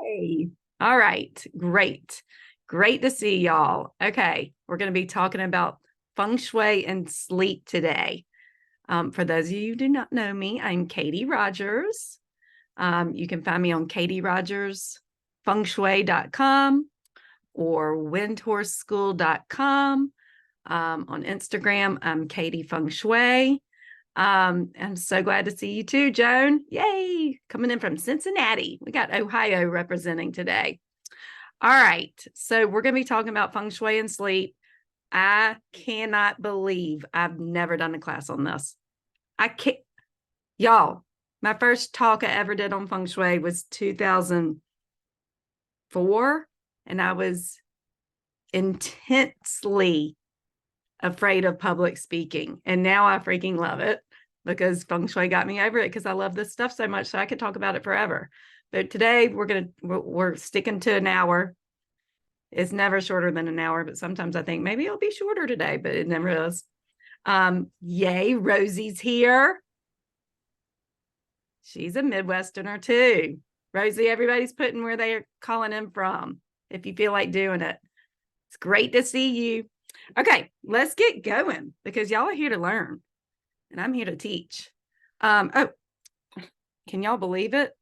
Hey. All right. Great. Great to see y'all. Okay. We're going to be talking about feng shui and sleep today. For those of you who do not know me, I'm Katie Rogers. You can find me on katierogersfengshui.com or windhorseschool.com. On Instagram, I'm Katie Feng Shui. I'm so glad to see you too, Joan. Yay! Coming in from Cincinnati. We got Ohio representing today. All right. So we're going to be talking about feng shui and sleep. I cannot believe I've never done a class on this. I can't. Y'all, my first talk I ever did on feng shui was 2004, and I was intensely afraid of public speaking. And now I freaking love it because feng shui got me over it because I love this stuff so much. So I could talk about it forever. But today we're sticking to an hour. It's never shorter than an hour, but sometimes I think maybe it'll be shorter today, but it never is. Yay, Rosie's here. She's a Midwesterner too. Rosie, everybody's putting where they're calling in from if you feel like doing it. It's great to see you. Okay, let's get going because y'all are here to learn and I'm here to teach. Oh, can y'all believe it?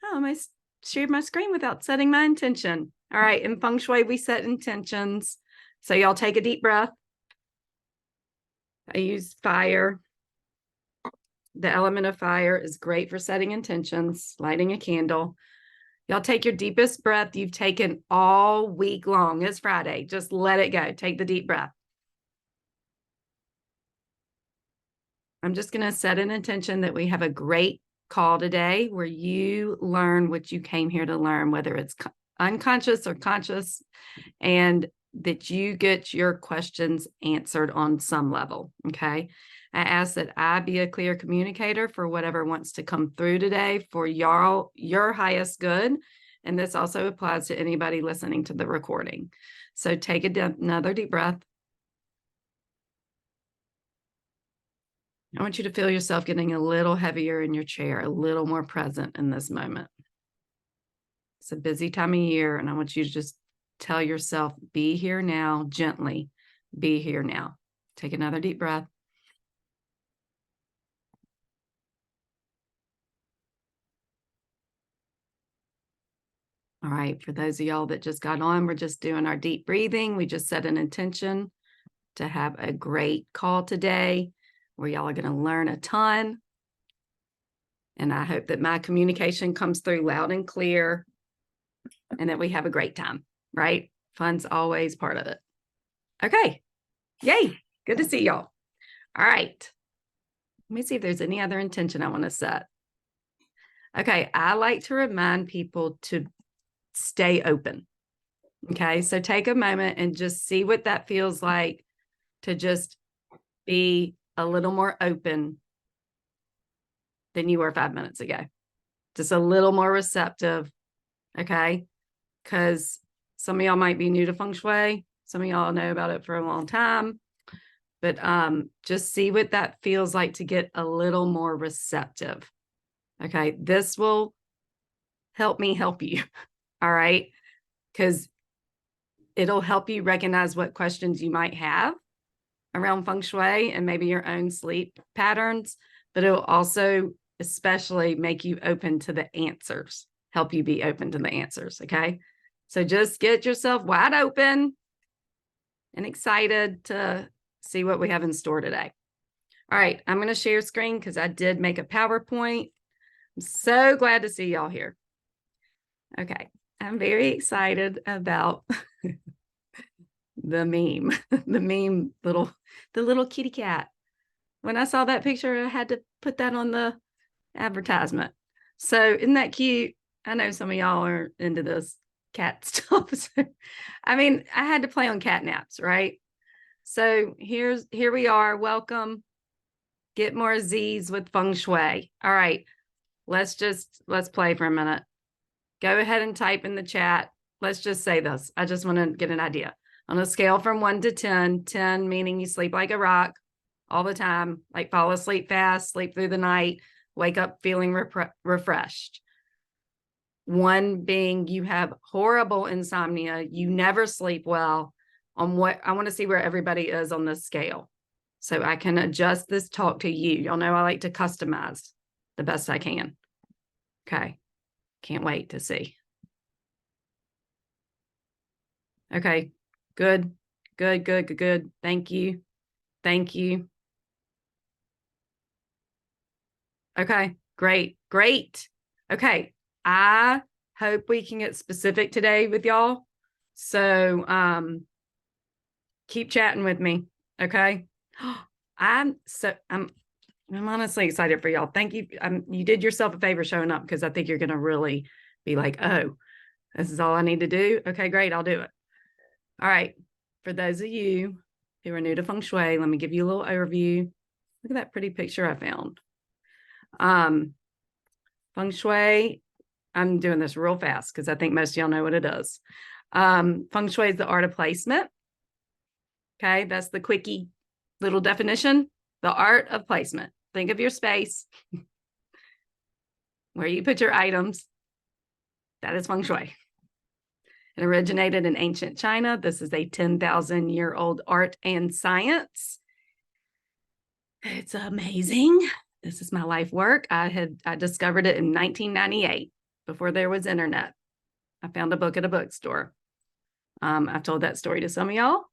Oh, I shared my screen without setting my intention. All right, in feng shui, we set intentions. So y'all take a deep breath. I use fire. The element of fire is great for setting intentions, lighting a candle. Y'all take your deepest breath you've taken all week long. It's Friday. Just let it go. Take the deep breath. I'm just going to set an intention that we have a great call today where you learn what you came here to learn, whether it's unconscious or conscious, and that you get your questions answered on some level. Okay. I ask that I be a clear communicator for whatever wants to come through today for y'all, your highest good. And this also applies to anybody listening to the recording. So take another deep breath. I want you to feel yourself getting a little heavier in your chair, a little more present in this moment. It's a busy time of year, and I want you to just tell yourself, be here now, gently, be here now. Take another deep breath. All right, for those of y'all that just got on, we're just doing our deep breathing. We just set an intention to have a great call today where y'all are going to learn a ton. And I hope that my communication comes through loud and clear and that we have a great time, right? Fun's always part of it. Okay. Yay. Good to see y'all. All right. Let me see if there's any other intention I want to set. Okay. I like to remind people to stay open. Okay. So take a moment and just see what that feels like to just be a little more open than you were 5 minutes ago. Just a little more receptive. Okay. Because some of y'all might be new to feng shui. Some of y'all know about it for a long time. But just see what that feels like to get a little more receptive. Okay. This will help me help you. All right. Because it'll help you recognize what questions you might have around feng shui and maybe your own sleep patterns. But it'll also especially make you open to the answers, help you be open to the answers. Okay. So just get yourself wide open and excited to see what we have in store today. All right. I'm going to share screen because I did make a PowerPoint. I'm so glad to see y'all here. Okay. I'm very excited about the meme, the little kitty cat. When I saw that picture, I had to put that on the advertisement. So isn't that cute? I know some of y'all are into this cat stuff. So, I mean, I had to play on cat naps, right? So here we are. Welcome. Get more Z's with feng shui. All right. Let's play for a minute. Go ahead and type in the chat. Let's just say this. I just want to get an idea. On a scale from 1 to 10, 10 meaning you sleep like a rock all the time, like fall asleep fast, sleep through the night, wake up feeling refreshed. One being you have horrible insomnia, you never sleep well. On what I want to see where everybody is on this scale, so I can adjust this talk to you. Y'all know I like to customize the best I can. Okay, can't wait to see. Okay, good. Thank you. Okay, great. Okay, I hope we can get specific today with y'all. So keep chatting with me. Okay. I'm honestly excited for y'all. Thank you. You did yourself a favor showing up, because I think you're going to really be like, oh, this is all I need to do. Okay, great. I'll do it. All right. For those of you who are new to Feng Shui, let me give you a little overview. Look at that pretty picture I found. Feng Shui, I'm doing this real fast because I think most of y'all know what it is. Feng Shui is the art of placement. Okay, that's the quickie little definition. The art of placement. Think of your space, where you put your items. That is Feng Shui. It originated in ancient China. This is a 10,000-year-old art and science. It's amazing. This is my life work. I discovered it in 1998, before there was internet. I found a book at a bookstore. I've told that story to some of y'all.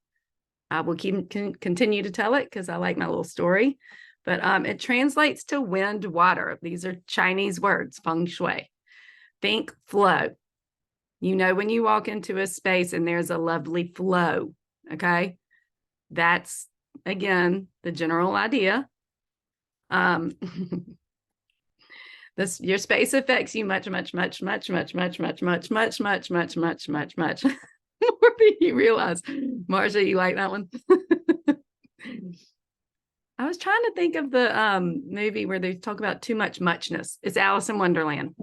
I will continue to tell it because I like my little story. But it translates to wind, water. These are Chinese words, Feng Shui. Think flow. You know, when you walk into a space and there's a lovely flow, okay? That's, again, the general idea. Your space affects you much more than you realize. Marsha, you like that one? I was trying to think of the movie where they talk about too much muchness. It's Alice in Wonderland.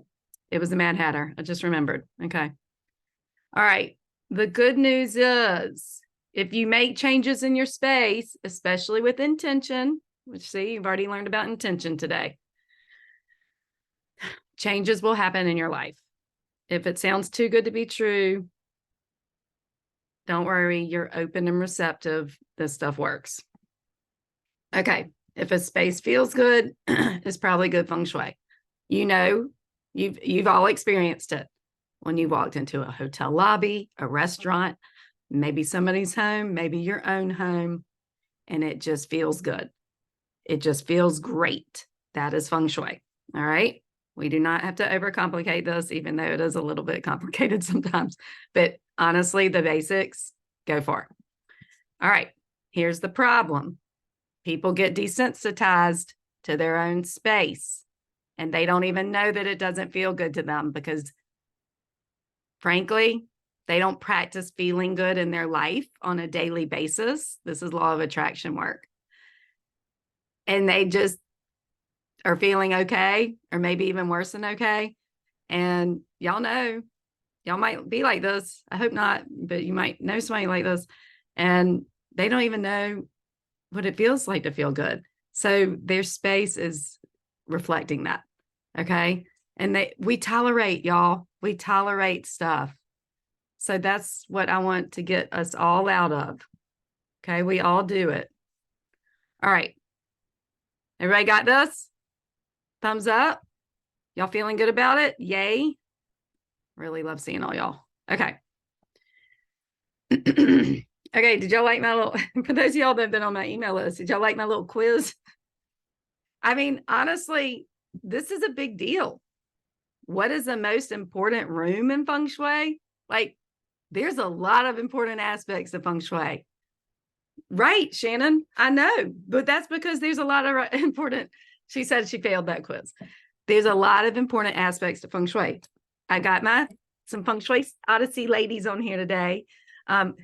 It was the Mad Hatter. I just remembered. Okay. All right. The good news is, if you make changes in your space, especially with intention, which, see, you've already learned about intention today, changes will happen in your life. If it sounds too good to be true, don't worry. You're open and receptive. This stuff works. Okay. If a space feels good, it's probably good Feng Shui. You know, you've all experienced it. When you walked into a hotel lobby, a restaurant, maybe somebody's home, maybe your own home, and it just feels good. It just feels great. That is Feng Shui. All right. We do not have to overcomplicate this, even though it is a little bit complicated sometimes. But honestly, the basics, go for it. All right. Here's the problem. People get desensitized to their own space, and they don't even know that it doesn't feel good to them, because frankly, they don't practice feeling good in their life on a daily basis. This is law of attraction work. And they just are feeling okay, or maybe even worse than okay. And y'all know, y'all might be like this. I hope not, but you might know somebody like this, and they don't even know what it feels like to feel good. So their space is reflecting that. Okay. And we tolerate, y'all. We tolerate stuff. So that's what I want to get us all out of. Okay. We all do it. All right. Everybody got this? Thumbs up. Y'all feeling good about it? Yay. Really love seeing all y'all. Okay. Okay. Did y'all like my little, for those of y'all that have been on my email list, did y'all like my little quiz? I mean, honestly, this is a big deal. What is the most important room in Feng Shui? Like, there's a lot of important aspects of Feng Shui. Right, Shannon? I know, but that's because there's a lot of important, she said she failed that quiz. There's a lot of important aspects to Feng Shui. I got some Feng Shui Odyssey ladies on here today.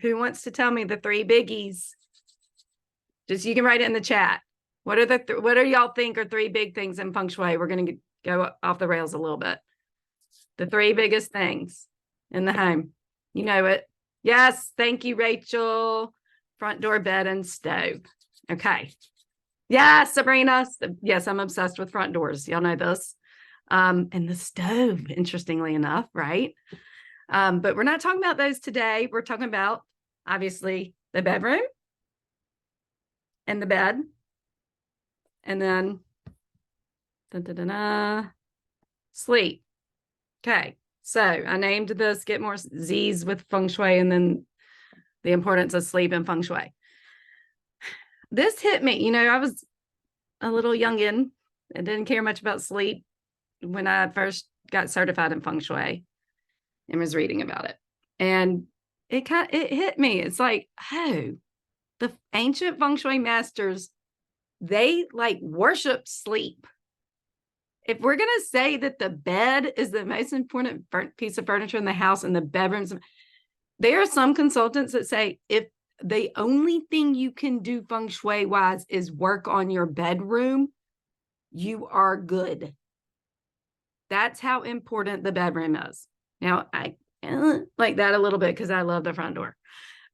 Who wants to tell me the three biggies? Just, you can write it in the chat. What do y'all think are three big things in Feng Shui? We're going to go off the rails a little bit. The three biggest things in the home. You know it. Yes. Thank you, Rachel. Front door, bed, and stove. Okay. Yes, Sabrina. Yes, I'm obsessed with front doors. Y'all know this. And the stove, interestingly enough, right? But we're not talking about those today. We're talking about, obviously, the bedroom and the bed. And then sleep. Okay. So I named this Get More Z's with Feng Shui, and then the importance of sleep and Feng Shui. This hit me. I was a little youngin' and didn't care much about sleep when I first got certified in Feng Shui and was reading about it. And it hit me. It's like, oh, the ancient Feng Shui masters, they like worship sleep. If we're going to say that the bed is the most important piece of furniture in the house and the bedrooms, there are some consultants that say if the only thing you can do Feng Shui wise is work on your bedroom, you are good. That's how important the bedroom is. Now, I like that a little bit because I love the front door.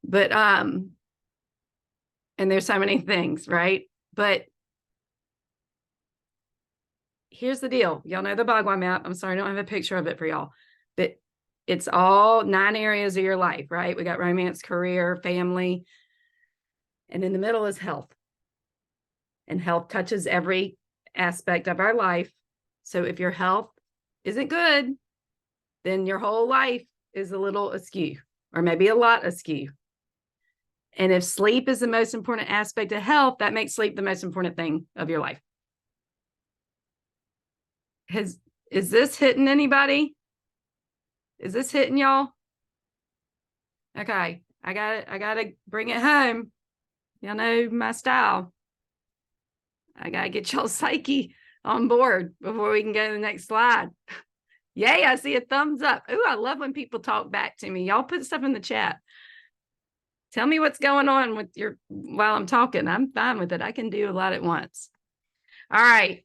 But, and there's so many things, right? But here's the deal. Y'all know the Bagua map. I'm sorry, I don't have a picture of it for y'all. But it's all 9 areas of your life, right? We got romance, career, family. And in the middle is health. And health touches every aspect of our life. So if your health isn't good, then your whole life is a little askew, or maybe a lot askew. And if sleep is the most important aspect of health, that makes sleep the most important thing of your life. Is this hitting anybody? Is this hitting y'all? Okay, I gotta bring it home. Y'all know my style. I gotta get y'all psyche on board before we can go to the next slide. Yay, I see a thumbs up. Ooh, I love when people talk back to me. Y'all put stuff in the chat. Tell me what's going on with while I'm talking. I'm fine with it. I can do a lot at once. All right.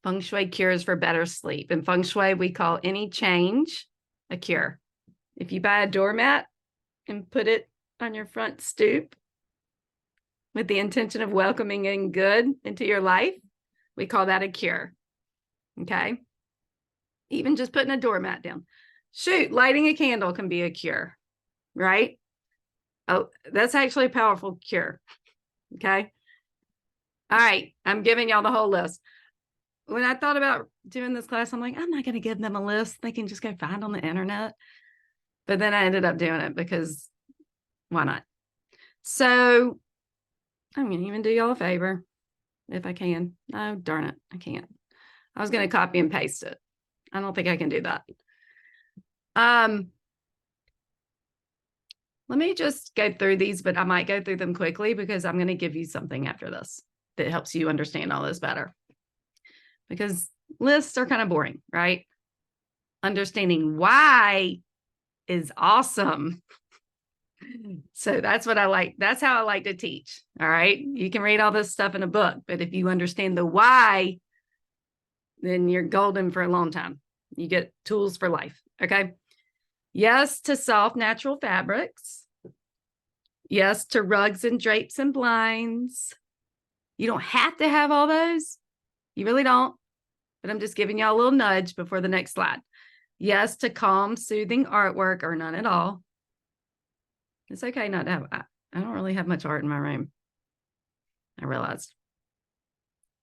Feng Shui cures for better sleep. In Feng Shui, we call any change a cure. If you buy a doormat and put it on your front stoop with the intention of welcoming in good into your life, we call that a cure. Okay. Even just putting a doormat down. Shoot, lighting a candle can be a cure, right? Oh, that's actually a powerful cure. Okay. All right. I'm giving y'all the whole list. When I thought about doing this class, I'm like, I'm not going to give them a list. They can just go find on the internet. But then I ended up doing it because why not? So I'm going to even do y'all a favor if I can. Oh, darn it. I can't. I was going to copy and paste it. I don't think I can do that. Let me just go through these, but I might go through them quickly because I'm going to give you something after this that helps you understand all this better. Because lists are kind of boring, right? Understanding why is awesome. So that's what I like. That's how I like to teach. All right. You can read all this stuff in a book, but if you understand the why, then you're golden for a long time. You get tools for life. Okay. Yes to soft, natural fabrics. Yes to rugs and drapes and blinds. You don't have to have all those. You really don't. But I'm just giving y'all a little nudge before the next slide. Yes to calm, soothing artwork, or none at all. It's okay not to have. I don't really have much art in my room. I realized.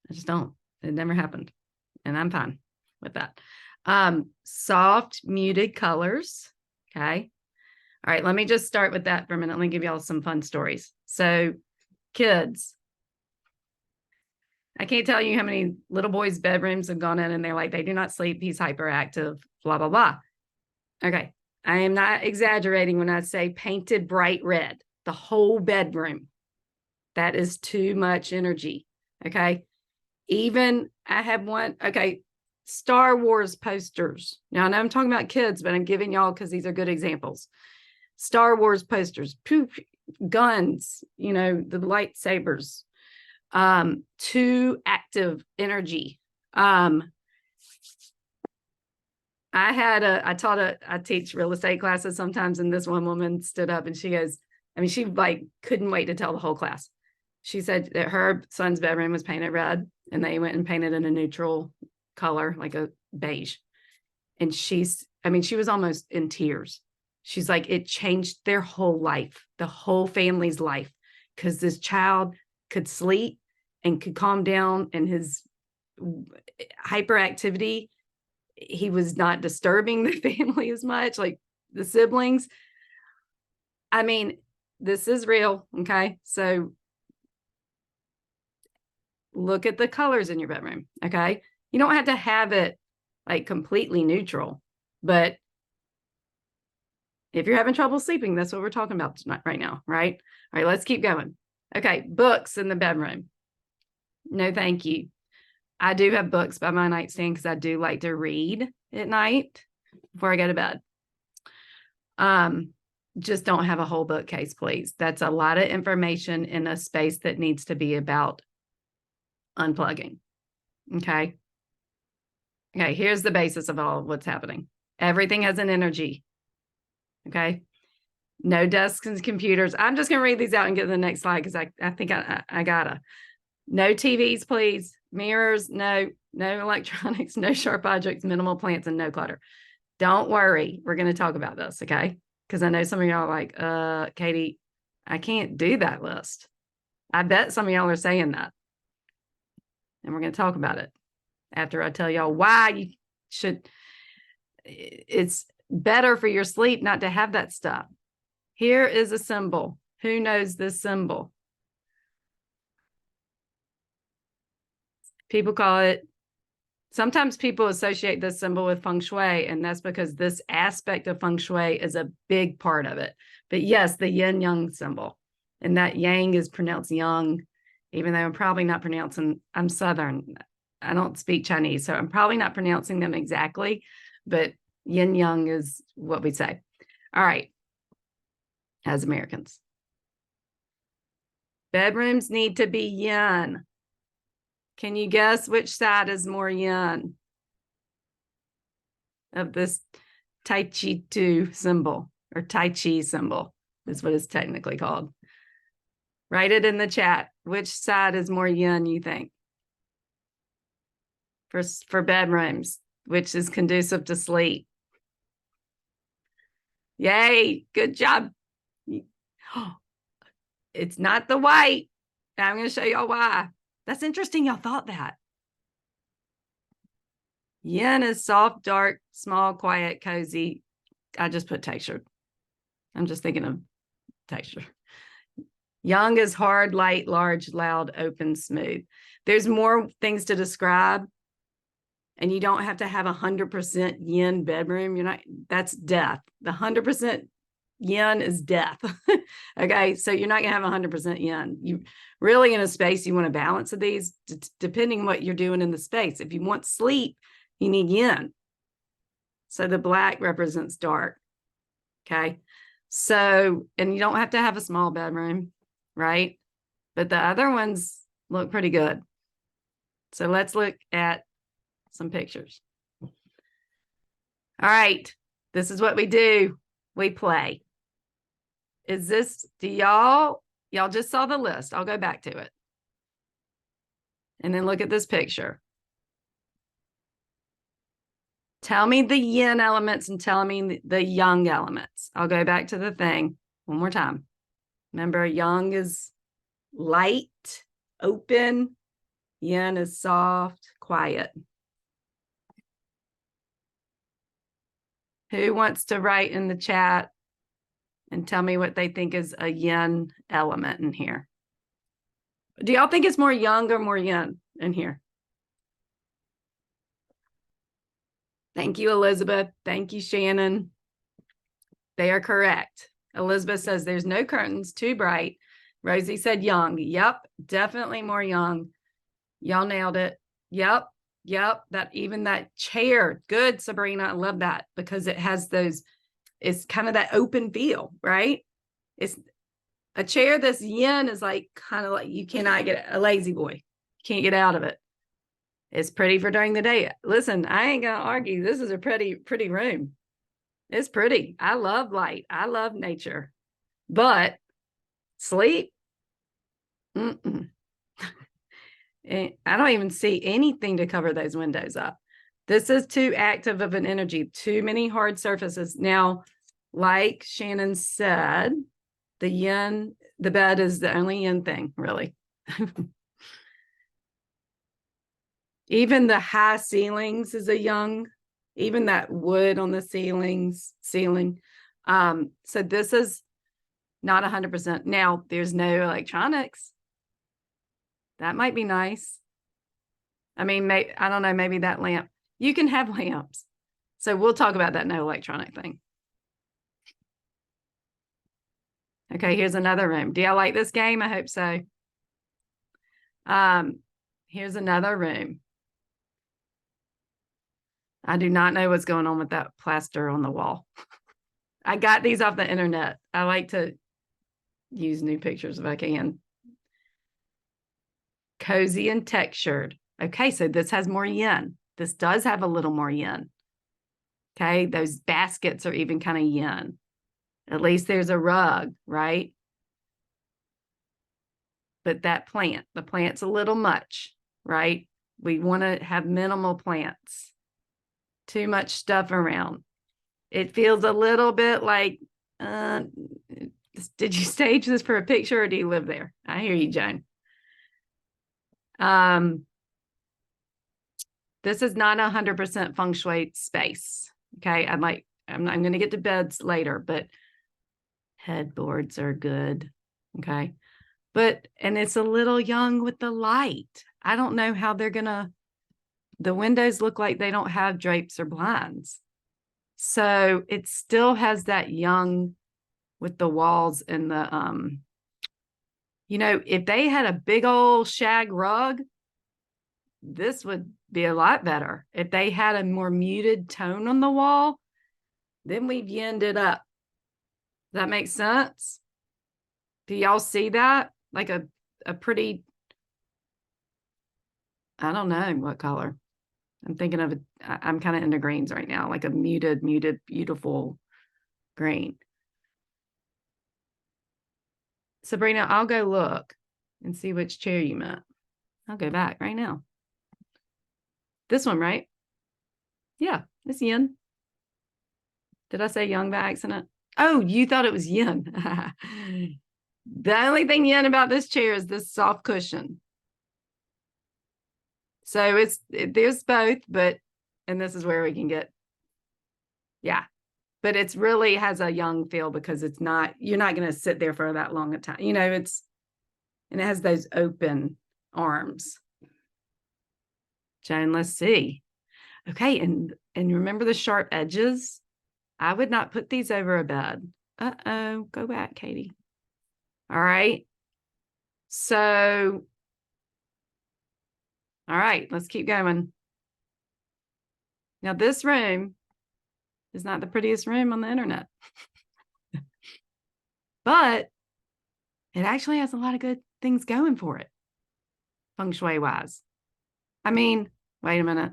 I just don't. It never happened. And I'm fine with that. Soft, muted colors. Okay. All right. Let me just start with that for a minute. Let me give y'all some fun stories. So, kids. I can't tell you how many little boys' bedrooms have gone in and they're like, they do not sleep. He's hyperactive, blah, blah, blah. Okay. I am not exaggerating when I say painted bright red, the whole bedroom. That is too much energy. Okay. Even I have one. Okay. Star Wars posters. Now I know I'm talking about kids, but I'm giving y'all because these are good examples. Star Wars posters, poop, guns, the lightsabers. Too active energy. I teach real estate classes sometimes, and this one woman stood up and she goes, she couldn't wait to tell the whole class. She said that her son's bedroom was painted red and they went and painted in a neutral color, like a beige. And she was almost in tears. She's like, it changed their whole life, the whole family's life, because this child could sleep and could calm down, and his hyperactivity, he was not disturbing the family as much, like the siblings. I mean, this is real. Okay. So look at the colors in your bedroom. Okay. You don't have to have it like completely neutral, but if you're having trouble sleeping, that's what we're talking about tonight, right now. Right. All right. Let's keep going. Okay. Books in the bedroom. No, thank you. I do have books by my nightstand because I do like to read at night before I go to bed. Just don't have a whole bookcase, please. That's a lot of information in a space that needs to be about unplugging. Okay. Okay. Here's the basis of all of what's happening. Everything has an energy. Okay. No desks and computers. I'm just going to read these out and get to the next slide because I think I gotta. No TVs, please. Mirrors, no electronics, no sharp objects, minimal plants, and no clutter. Don't worry. We're going to talk about this, okay? Because I know some of y'all are like, Katie, I can't do that list. I bet some of y'all are saying that. And we're going to talk about it after I tell y'all why you should. It's better for your sleep not to have that stuff. Here is a symbol. Who knows this symbol? People call it, sometimes people associate this symbol with Feng Shui, and that's because this aspect of Feng Shui is a big part of it. But yes, the yin yang symbol, and that yang is pronounced yang, even though I'm probably not pronouncing, I'm Southern. I don't speak Chinese, so I'm probably not pronouncing them exactly, but yin yang is what we say. All right, as Americans. Bedrooms need to be yin. Can you guess which side is more yin of this Tai Chi 2 symbol, or Tai Chi symbol is what it's technically called? Write it in the chat. Which side is more yin, you think? For bedrooms, which is conducive to sleep. Yay, good job. It's not the white. I'm going to show y'all why. That's interesting. Y'all thought that. Yin is soft, dark, small, quiet, cozy. I just put texture. I'm just thinking of texture. Yang is hard, light, large, loud, open, smooth. There's more things to describe, and you don't have to have 100% yin bedroom. You're not, that's death. The 100% yin is death. Okay. So you're not going to have 100% yin. You really, in a space, you want a balance of these depending on what you're doing in the space. If you want sleep, you need yin. So the black represents dark. Okay. So, and you don't have to have a small bedroom, right? But the other ones look pretty good. So let's look at some pictures. All right. This is what we do. We play. Is this, do y'all just saw the list. I'll go back to it. And then look at this picture. Tell me the yin elements and tell me the yang elements. I'll go back to the thing one more time. Remember, yang is light, open. Yin is soft, quiet. Who wants to write in the chat and tell me what they think is a yin element in here? Do y'all think it's more yang or more yin in here? Thank you, Elizabeth. Thank you, Shannon. They are correct. Elizabeth says there's no curtains, too bright. Rosie said yang. Yep, definitely more yang. Y'all nailed it. Yep. Even that chair. Good, Sabrina. I love that because it has those, it's kind of that open feel, right? It's a chair that's yin is like kind of like you cannot get a lazy boy. You can't get out of it. It's pretty for during the day. Listen, I ain't gonna argue. This is a pretty room. It's pretty. I love light. I love nature. But sleep, I don't even see anything to cover those windows up. This is too active of an energy, too many hard surfaces. Now, like Shannon said, the yin, the bed is the only yin thing, really. Even the high ceilings is a yang, even that wood on the ceiling. So this is not 100%. Now, there's no electronics. That might be nice. I mean, I don't know, maybe that lamp. You can have lamps. So we'll talk about that no electronic thing. Okay, here's another room. Do y'all like this game? I hope so. Here's another room. I do not know what's going on with that plaster on the wall. I got these off the internet. I like to use new pictures if I can. Cozy and textured. Okay, so this has more yin. This does have a little more yin. Okay, those baskets are even kind of yin. At least there's a rug, right? But that plant, the plant's a little much, right? We want to have minimal plants. Too much stuff around. It feels a little bit like, did you stage this for a picture or do you live there? I hear you, Joan. This is not 100% feng shui space. Okay, I'm going to get to beds later, but headboards are good. Okay, and it's a little young with the light. I don't know how they're gonna. The windows look like they don't have drapes or blinds, so it still has that young with the walls and the if they had a big old shag rug, this would be a lot better. If they had a more muted tone on the wall, then we've yinned it up. Does that make sense? Do y'all see that? Like a pretty, I don't know what color. I'm thinking of it. I'm kind of into greens right now, like a muted, beautiful green. Sabrina, I'll go look and see which chair you meant. I'll go back right now. This one, right? Yeah, it's yin. Did I say yang by accident? Oh, you thought it was yin. The only thing yin about this chair is this soft cushion. So there's both, and this is where we can get, yeah. But it's really has a young feel because you're not going to sit there for that long a time. And it has those open arms. Joan, let's see. Okay, and remember the sharp edges? I would not put these over a bed. Uh-oh, go back, Katie. All right. So, all right, let's keep going. Now, this room is not the prettiest room on the internet. But it actually has a lot of good things going for it, feng shui wise. I mean, wait a minute.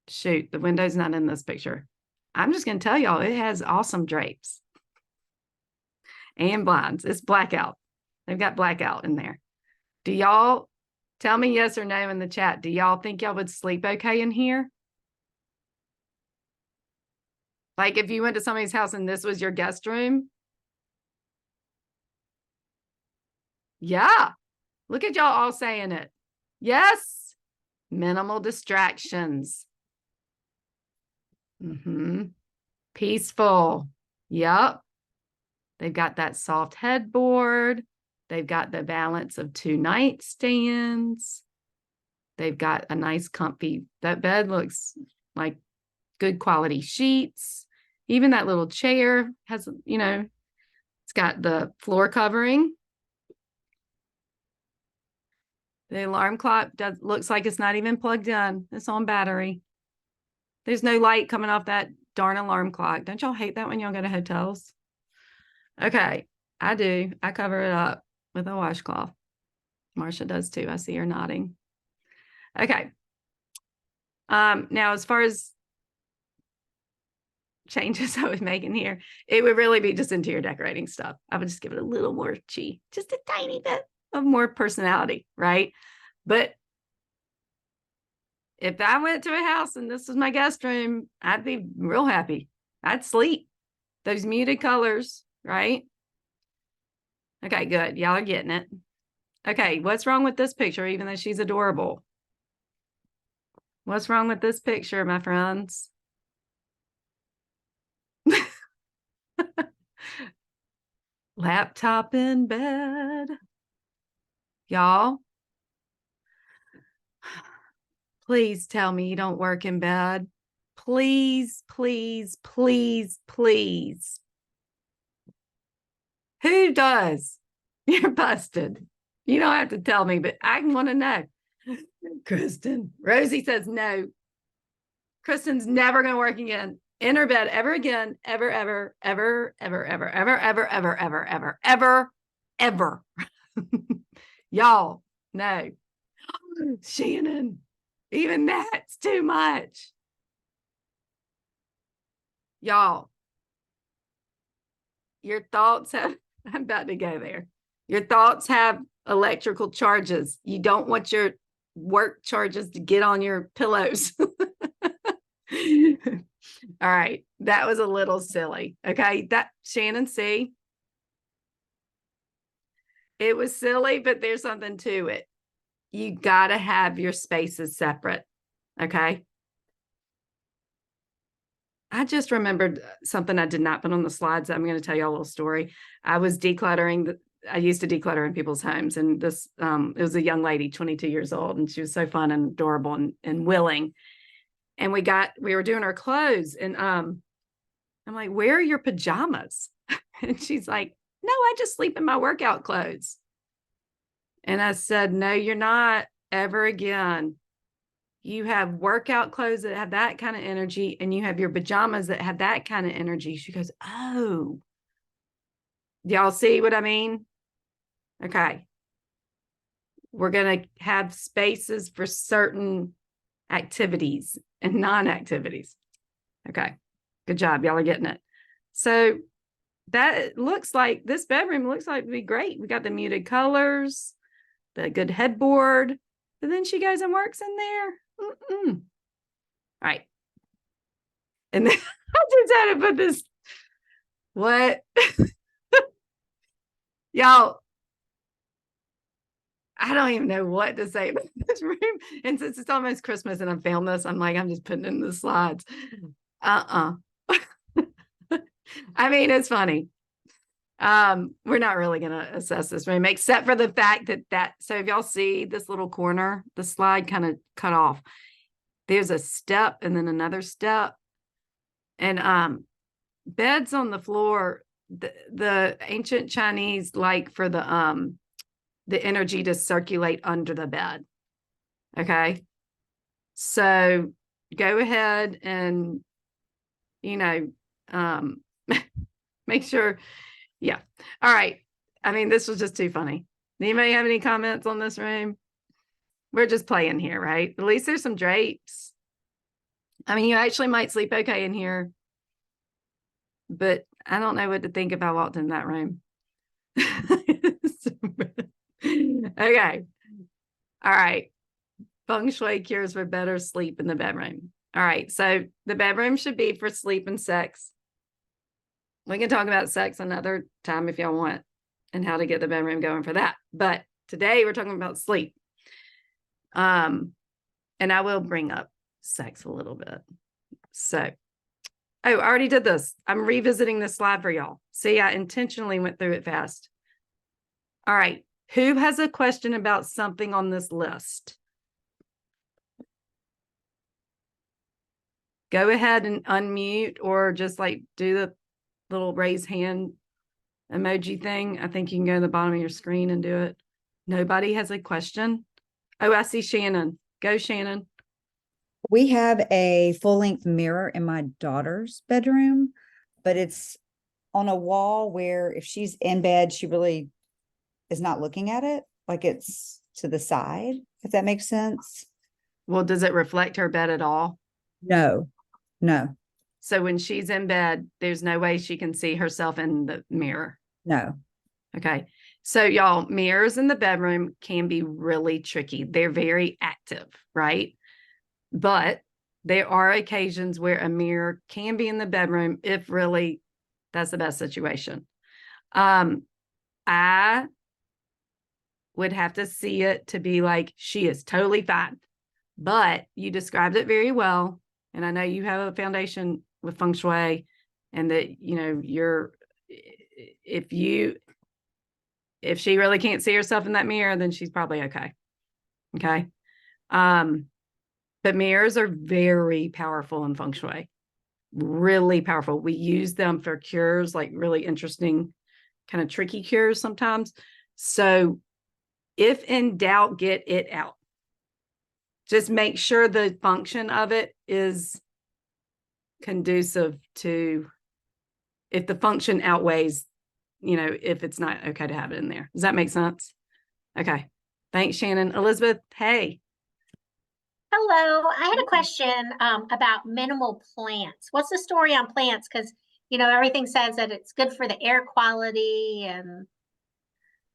Shoot, the window's not in this picture. I'm just going to tell y'all, it has awesome drapes and blinds. It's blackout. They've got blackout in there. Do y'all tell me yes or no in the chat? Do y'all think y'all would sleep okay in here? Like if you went to somebody's house and this was your guest room? Yeah. Look at y'all all saying it. Yes. Minimal distractions. Peaceful. Yep. They've got that soft headboard. They've got the balance of 2 nightstands. They've got a nice comfy, that bed looks like good quality sheets. Even that little chair has, it's got the floor covering. The alarm clock looks like it's not even plugged in. It's on battery. There's no light coming off that darn alarm clock. Don't y'all hate that when y'all go to hotels? Okay, I do. I cover it up with a washcloth. Marcia does too. I see her nodding. Okay. Now, as far as changes I would make in here, it would really be just interior decorating stuff. I would just give it a little more chi, just a tiny bit of more personality, right? But If I went to a house and this was my guest room, I'd be real happy. I'd sleep. Those muted colors, right? Okay, good. Y'all are getting it. Okay, what's wrong with this picture, even though she's adorable? What's wrong with this picture, my friends? Laptop in bed. Y'all, please tell me you don't work in bed. Please, please, please, please. Who does? You're busted. You don't have to tell me, but I want to know. Kristen. Rosie says no. Kristen's never going to work again in her bed ever again, ever, ever, ever, ever, ever, ever, ever, ever, ever, ever, ever, ever. Y'all, no. Shannon, even that's too much. Y'all, your thoughts have, I'm about to go there. Your thoughts have electrical charges. You don't want your work charges to get on your pillows. All right. That was a little silly. Okay. That Shannon, see, it was silly, but there's something to it. You got to have your spaces separate. Okay. I just remembered something I did not put on the slides. I'm going to tell you a little story. I was decluttering. I used to declutter in people's homes, and this it was a young lady, 22 years old, and she was so fun and adorable and willing. And we were doing her clothes, and I'm like, "Where are your pajamas?" And she's like, "No, I just sleep in my workout clothes." And I said, "No, you're not ever again. You have workout clothes that have that kind of energy, and you have your pajamas that have that kind of energy." She goes, "Oh, y'all see what I mean?" Okay. We're going to have spaces for certain activities and non-activities. Okay. Good job. Y'all are getting it. So that looks like this bedroom looks like it'd be great. We got the muted colors, the good headboard, and then she goes and works in there. All right. And then I just had to put this. What? Y'all, I don't even know what to say about this room. And since it's almost Christmas and I filmed this, I'm like, I'm just putting in the slides. I mean, it's funny. We're not really going to assess this room, except for the fact so if y'all see this little corner, the slide kind of cut off. There's a step and then another step. And beds on the floor, the ancient Chinese like for the energy to circulate under the bed. Okay. So go ahead and, make sure. Yeah. All right. I mean, this was just too funny. Anybody have any comments on this room? We're just playing here, right? At least there's some drapes. I mean, you actually might sleep okay in here, but I don't know what to think if I walked in that room. Okay. All right. Feng Shui cures for better sleep in the bedroom. All right. So the bedroom should be for sleep and sex. We can talk about sex another time if y'all want and how to get the bedroom going for that. But today we're talking about sleep. And I will bring up sex a little bit. So, I already did this. I'm revisiting this slide for y'all. See, I intentionally went through it fast. All right. Who has a question about something on this list? Go ahead and unmute or just like do the little raise hand emoji thing. I think you can go to the bottom of your screen and do it. Nobody has a question. Oh, I see Shannon. Go, Shannon. We have a full-length mirror in my daughter's bedroom, but it's on a wall where if she's in bed, she really is not looking at it. Like it's to the side, if that makes sense. Well, does it reflect her bed at all? No. So when she's in bed, there's no way she can see herself in the mirror. No. Okay. So y'all, mirrors in the bedroom can be really tricky. They're very active, right? But there are occasions where a mirror can be in the bedroom if really that's the best situation. I would have to see it to be like, she is totally fine. But you described it very well. And I know you have a foundation with Feng Shui, and that, you know, if she really can't see herself in that mirror, then she's probably okay. Okay. But mirrors are very powerful in Feng Shui, really powerful. We use them for cures, like really interesting, kind of tricky cures sometimes. So if in doubt, get it out. Just make sure the function of it is conducive to, if the function outweighs, you know, if it's not okay to have it in there. Does that make sense? Okay. Thanks, Shannon. Elizabeth, hey. Hello, I had a question about minimal plants. What's the story on plants? Because, you know, everything says that it's good for the air quality and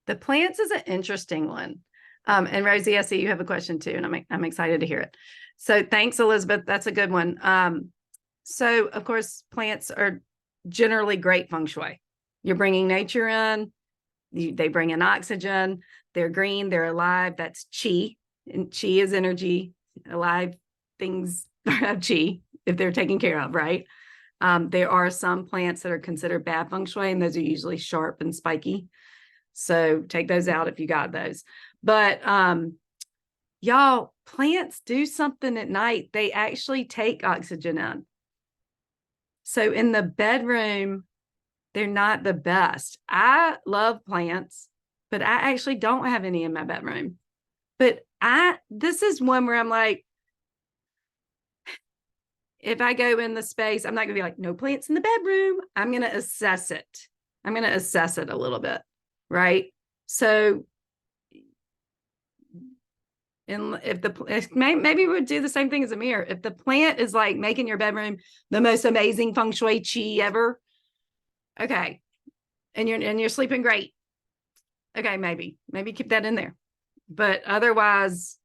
The plants is an interesting one. And Rosie, I see you have a question too, and I'm excited to hear it. So thanks, Elizabeth. That's a good one. So of course, plants are generally great Feng Shui. You're bringing nature in, they bring in oxygen, they're green, they're alive. That's chi, and chi is energy. Alive things have chi if they're taken care of, right? There are some plants that are considered bad Feng Shui, and those are usually sharp and spiky. So take those out if you got those. But y'all, plants do something at night. They actually take oxygen in. So in the bedroom, they're not the best. I love plants, but I actually don't have any in my bedroom. But this is one where I'm like, if I go in the space, I'm not gonna be like, no plants in the bedroom. I'm gonna assess it. I'm gonna assess it a little bit, right? So, and if maybe we would do the same thing as a mirror. If the plant is like making your bedroom the most amazing Feng Shui chi ever, okay, and you're sleeping great, okay, maybe keep that in there. But otherwise,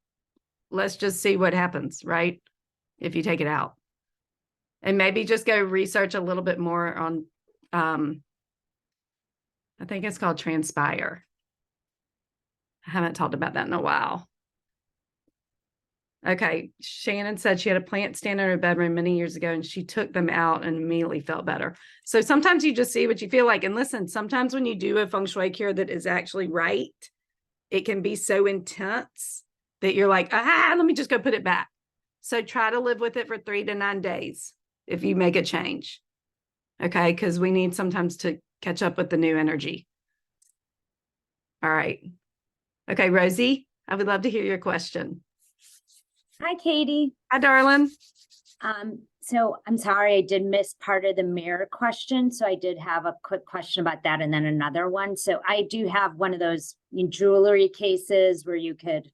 let's just see what happens, right? If you take it out. And maybe just go research a little bit more on, I think it's called Transpire. I haven't talked about that in a while. Okay, Shannon said she had a plant stand in her bedroom many years ago, and she took them out and immediately felt better. So sometimes you just see what you feel like. And listen, sometimes when you do a Feng Shui cure that is actually right, it can be so intense that you're like, let me just go put it back. So try to live with it for 3 to 9 days if you make a change. Okay, because we need sometimes to catch up with the new energy. All right. Okay, Rosie, I would love to hear your question. Hi, Katie. Hi, darling. So I'm sorry I did miss part of the mirror question. So I did have a quick question about that and then another one. So I do have one of those jewelry cases where you could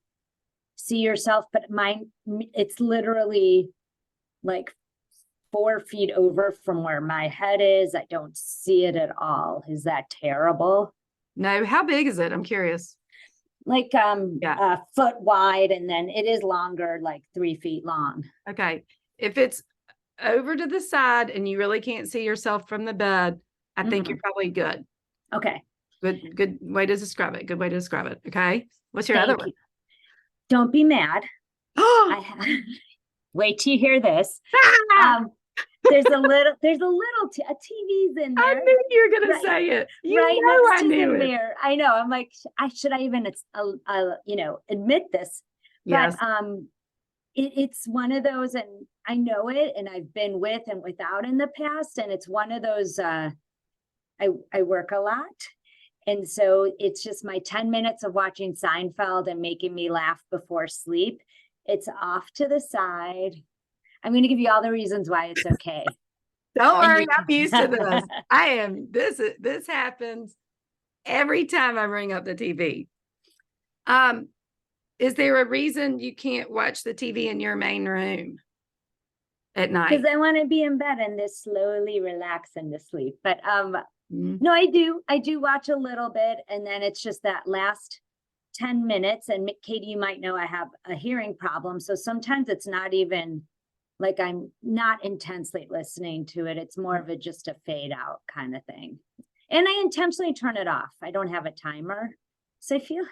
see yourself, but mine, it's literally like 4 feet over from where my head is. I don't see it at all. Is that terrible? No, how big is it? I'm curious. Like a foot wide, and then it is longer, like 3 feet long. Okay. If it's over to the side and you really can't see yourself from the bed, I think you're probably good. Okay. Good way to describe it. Good way to describe it. Okay. What's your other one? Don't be mad. Wait till you hear this. There's a little TV's in there. I knew you were gonna say it. Right next to the mirror. I know. I'm like, should I even admit this? Yes. But it's one of those, and I know it, and I've been with and without in the past, and it's one of those. I work a lot, and so it's just my 10 minutes of watching Seinfeld and making me laugh before sleep. It's off to the side. I'm going to give you all the reasons why it's okay. Don't worry, I'm used to this. I am. This happens every time I bring up the TV. Is there a reason you can't watch the TV in your main room at night? Because I want to be in bed and just slowly relax into sleep. But no, I do watch a little bit, and then it's just that last 10 minutes. And Katie, you might know I have a hearing problem. So sometimes it's not even like I'm not intensely listening to it. It's more of a just a fade out kind of thing. And I intentionally turn it off. I don't have a timer. So I feel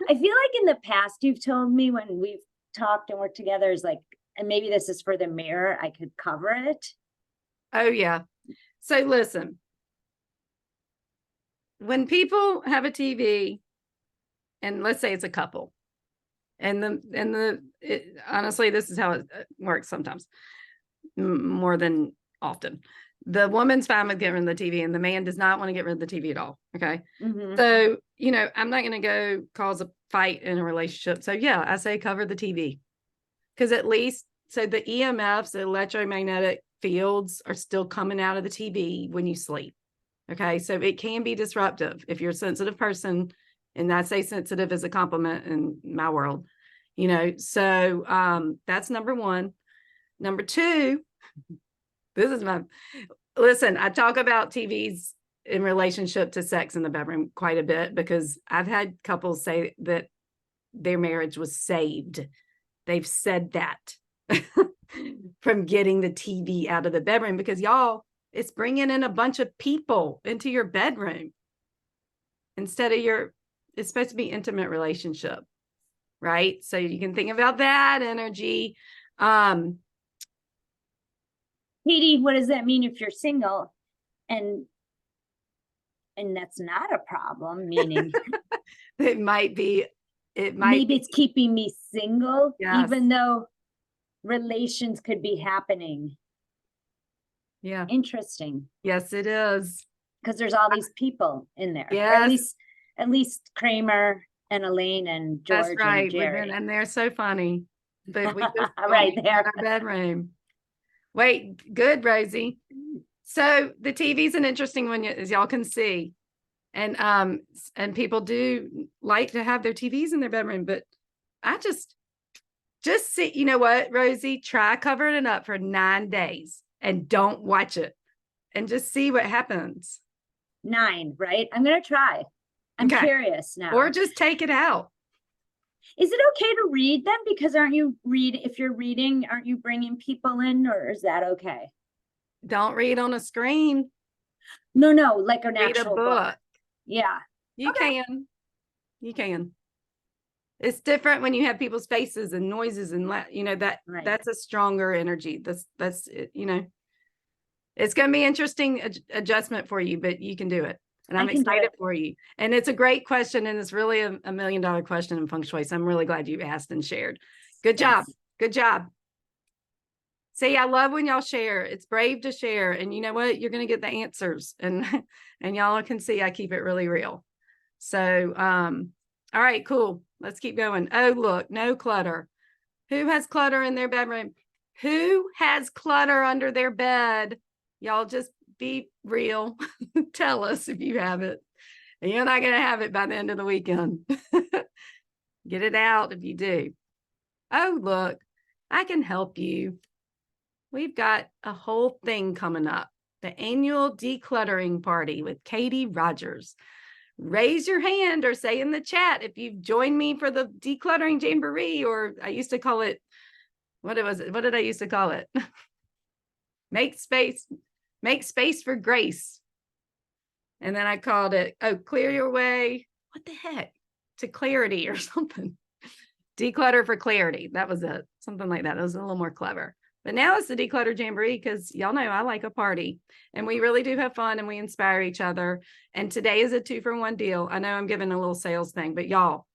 like in the past you've told me when we've talked and worked together is like, and maybe this is for the mirror, I could cover it. Oh yeah. So listen, when people have a TV, and let's say it's a couple, honestly, this is how it works sometimes, more than often. The woman's fine with getting rid of the TV, and the man does not want to get rid of the TV at all. Okay. Mhm. So, I'm not going to go cause a fight in a relationship. So yeah, I say cover the TV, because at least, so the EMFs, the electromagnetic fields, are still coming out of the TV when you sleep. Okay. So it can be disruptive if you're a sensitive person, and I say sensitive as a compliment in my world, so that's number one. Number two, listen, I talk about TVs in relationship to sex in the bedroom quite a bit, because I've had couples say that their marriage was saved. They've said that from getting the TV out of the bedroom, because y'all, it's bringing in a bunch of people into your bedroom instead of it's supposed to be intimate relationship, right? So you can think about that energy. Katie, what does that mean if you're single and that's not a problem, meaning maybe it's keeping me single, Yes. even though relations could be happening. Yeah. Interesting. Yes, it is. Because there's all these people in there. Or Yes. at least Kramer and Elaine and George That's right. and Jerry. And they're so funny. But we just Right in there. our bedroom. Wait, good, Rosie. So the TV's an interesting one, as y'all can see. And people do like to have their TVs in their bedroom, but I just see, you know what, Rosie, try covering it up for 9 days and don't watch it, and just see what happens. 9, right? I'm going to try. I'm Okay. curious now. Or just take it out. Is it okay to read them? Because if you're reading, aren't you bringing people in, or is that okay? Don't read on a screen. No, like an Read actual a book. Yeah. You can. It's different when you have people's faces and noises and that Right. That's a stronger energy. That's it's going to be interesting adjustment for you, but you can do it. And I'm excited for you. And it's a great question. And it's really a $1 million question in Feng Shui. So I'm really glad you asked and shared. Good job. Good job. See, I love when y'all share. It's brave to share. And you know what? You're going to get the answers. And y'all can see I keep it really real. So, all right, cool. Let's keep going. Oh, look, no clutter. Who has clutter in their bedroom? Who has clutter under their bed? Y'all just be real. Tell us if you have it. And you're not going to have it by the end of the weekend. Get it out if you do. Oh, look, I can help you. We've got a whole thing coming up. The annual decluttering party with Katie Rogers. Raise your hand or say in the chat if you've joined me for the decluttering jamboree, or I used to call it, what did I used to call it? Make space for grace. And then I called it, clear your way. What the heck? To clarity or something. Declutter for clarity. That was it. Something like that. It was a little more clever. But now it's the declutter jamboree, because y'all know I like a party, and we really do have fun and we inspire each other. And today is a 2-for-1 deal. I know I'm giving a little sales thing, but y'all,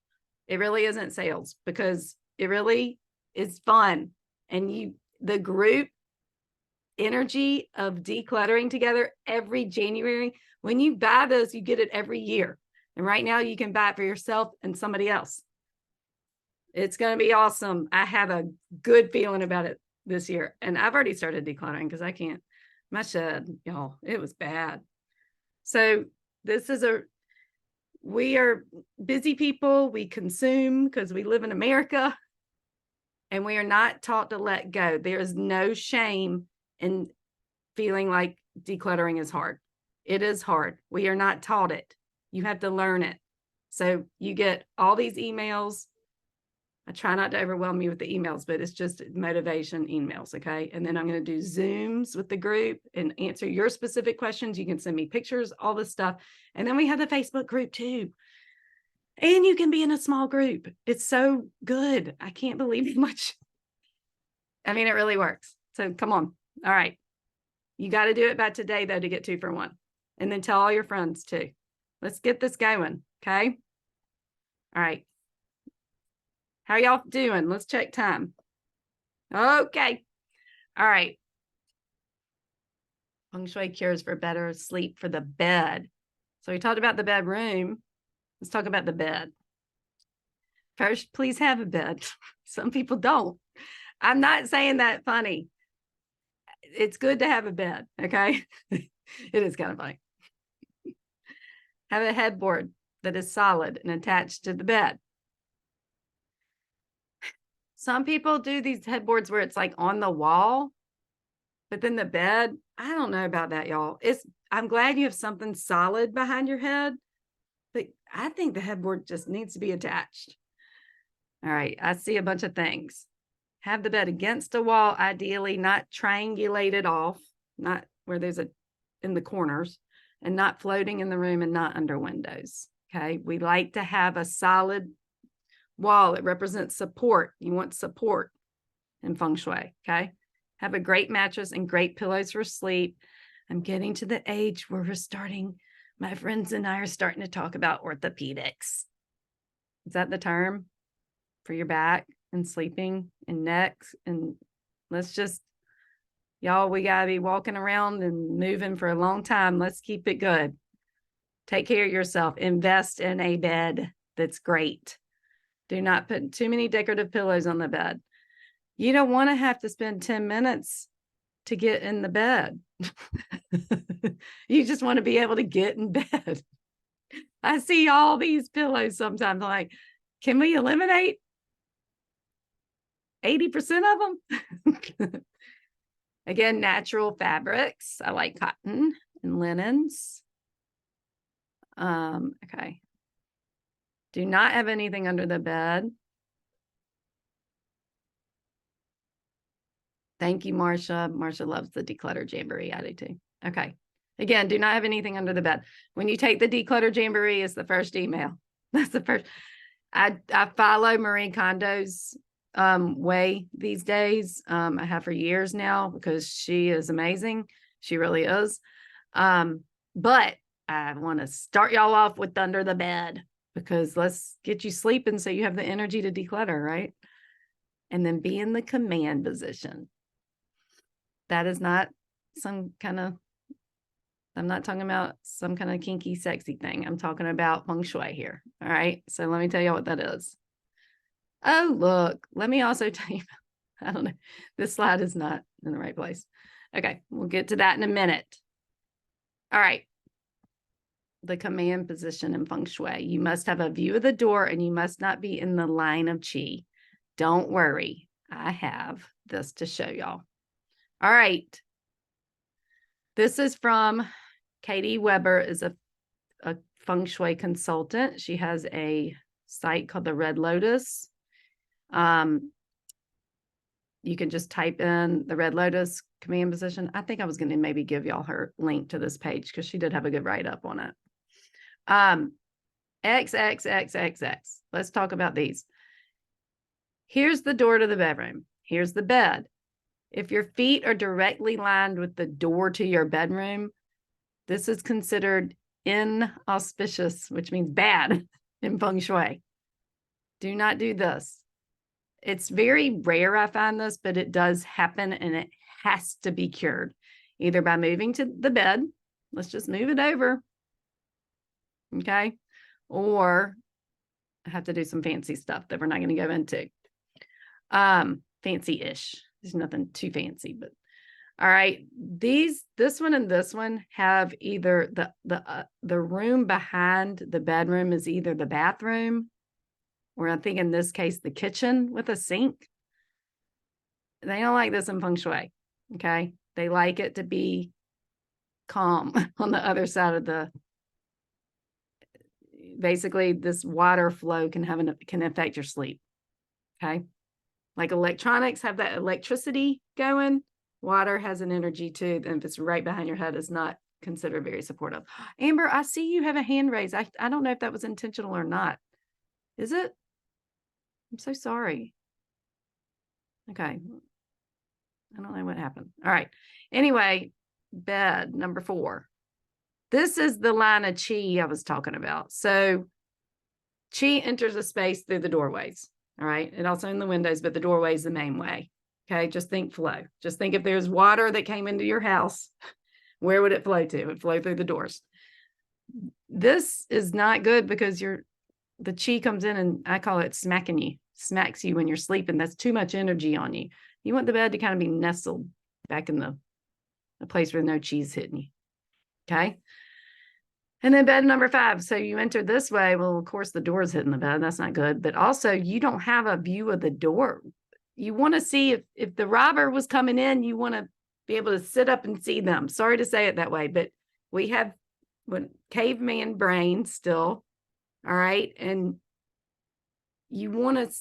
it really isn't sales, because it really is fun. And the group energy of decluttering together every January, when you buy this, you get it every year. And right now you can buy it for yourself and somebody else. It's going to be awesome. I have a good feeling about it this year. And I've already started decluttering, because my shed, y'all, it was bad. So we are busy people. We consume because we live in America, and we are not taught to let go. There is no shame in feeling like decluttering is hard. It is hard. We are not taught it. You have to learn it. So you get all these emails. I try not to overwhelm you with the emails, but it's just motivation emails. Okay. And then I'm going to do Zooms with the group and answer your specific questions. You can send me pictures, all this stuff. And then we have the Facebook group too. And you can be in a small group. It's so good. I can't believe how much. I mean, it really works. So come on. All right. You got to do it by today, though, to get 2 for 1. And then tell all your friends too. Let's get this going. Okay. All right. How y'all doing? Let's check time. Okay. All right. Feng Shui cures for better sleep for the bed. So we talked about the bedroom. Let's talk about the bed. First, please have a bed. Some people don't. I'm not saying that funny. It's good to have a bed, okay? It is kind of funny. Have a headboard that is solid and attached to the bed. Some people do these headboards where it's like on the wall, but then the bed, I don't know about that, y'all. I'm glad you have something solid behind your head, but I think the headboard just needs to be attached. All right, I see a bunch of things. Have the bed against a wall, ideally not triangulated off, not where there's in the corners, and not floating in the room and not under windows. Okay, we like to have a solid wall. It represents support. You want support in Feng Shui. Okay, have a great mattress and great pillows for sleep. I'm getting to the age where my friends and I are starting to talk about orthopedics. Is that the term for your back and sleeping and necks? And y'all, we gotta be walking around and moving for a long time. Let's keep it good. Take care of yourself. Invest in a bed that's great. Do not put too many decorative pillows on the bed. You don't want to have to spend 10 minutes to get in the bed. You just want to be able to get in bed. I see all these pillows sometimes. I'm like, can we eliminate 80% of them? Again, natural fabrics. I like cotton and linens. Okay. Do not have anything under the bed. Thank you, Marcia. Marcia loves the declutter jamboree. I do too. Okay. Again, do not have anything under the bed. When you take the declutter jamboree, it's the first email. That's the first. I follow Marie Kondo's way these days. I have for years now because she is amazing. She really is. But I want to start y'all off with under the bed, because let's get you sleeping so you have the energy to declutter, right? And then be in the command position. That is not I'm not talking about some kind of kinky, sexy thing. I'm talking about Feng Shui here. All right. So let me tell you what that is. Oh, look, let me also tell you, I don't know. This slide is not in the right place. Okay. We'll get to that in a minute. All right. The command position in Feng Shui. You must have a view of the door and you must not be in the line of chi. Don't worry. I have this to show y'all. All right. This is from Katie Weber, is a Feng Shui consultant. She has a site called the Red Lotus. You can just type in the Red Lotus command position. I think I was going to maybe give y'all her link to this page because she did have a good write-up on it. XXXXX. Let's talk about these. Here's the door to the bedroom. Here's the bed. If your feet are directly lined with the door to your bedroom, this is considered inauspicious, which means bad in Feng Shui. Do not do this. It's very rare I find this, but it does happen and it has to be cured. Either by moving to the bed, let's just move it over. Okay. Or I have to do some fancy stuff that we're not going to go into. Fancy-ish. There's nothing too fancy, but all right. This one and this one have either the room behind the bedroom is either the bathroom, or I think in this case, the kitchen with a sink. They don't like this in Feng Shui. Okay. They like it to be calm on the other side of basically this water flow can affect your sleep. Okay. Like electronics have that electricity going. Water has an energy too. And if it's right behind your head, it's not considered very supportive. Amber, I see you have a hand raised. I don't know if that was intentional or not. Is it? I'm so sorry. Okay. I don't know what happened. All right. Anyway, bed number 4. This is the line of chi I was talking about. So chi enters a space through the doorways. All right. And also in the windows, but the doorway is the main way. Okay. Just think flow. Just think if there's water that came into your house, where would it flow to? It would flow through the doors. This is not good because the chi comes in and I call it smacks you when you're sleeping. That's too much energy on you. You want the bed to kind of be nestled back in the place where no chi's hitting you. Okay. And then bed number 5. So you enter this way. Well, of course, the door's hitting the bed. That's not good. But also, you don't have a view of the door. You want to see if the robber was coming in, you want to be able to sit up and see them. Sorry to say it that way, but we have caveman brain still. All right. And you want to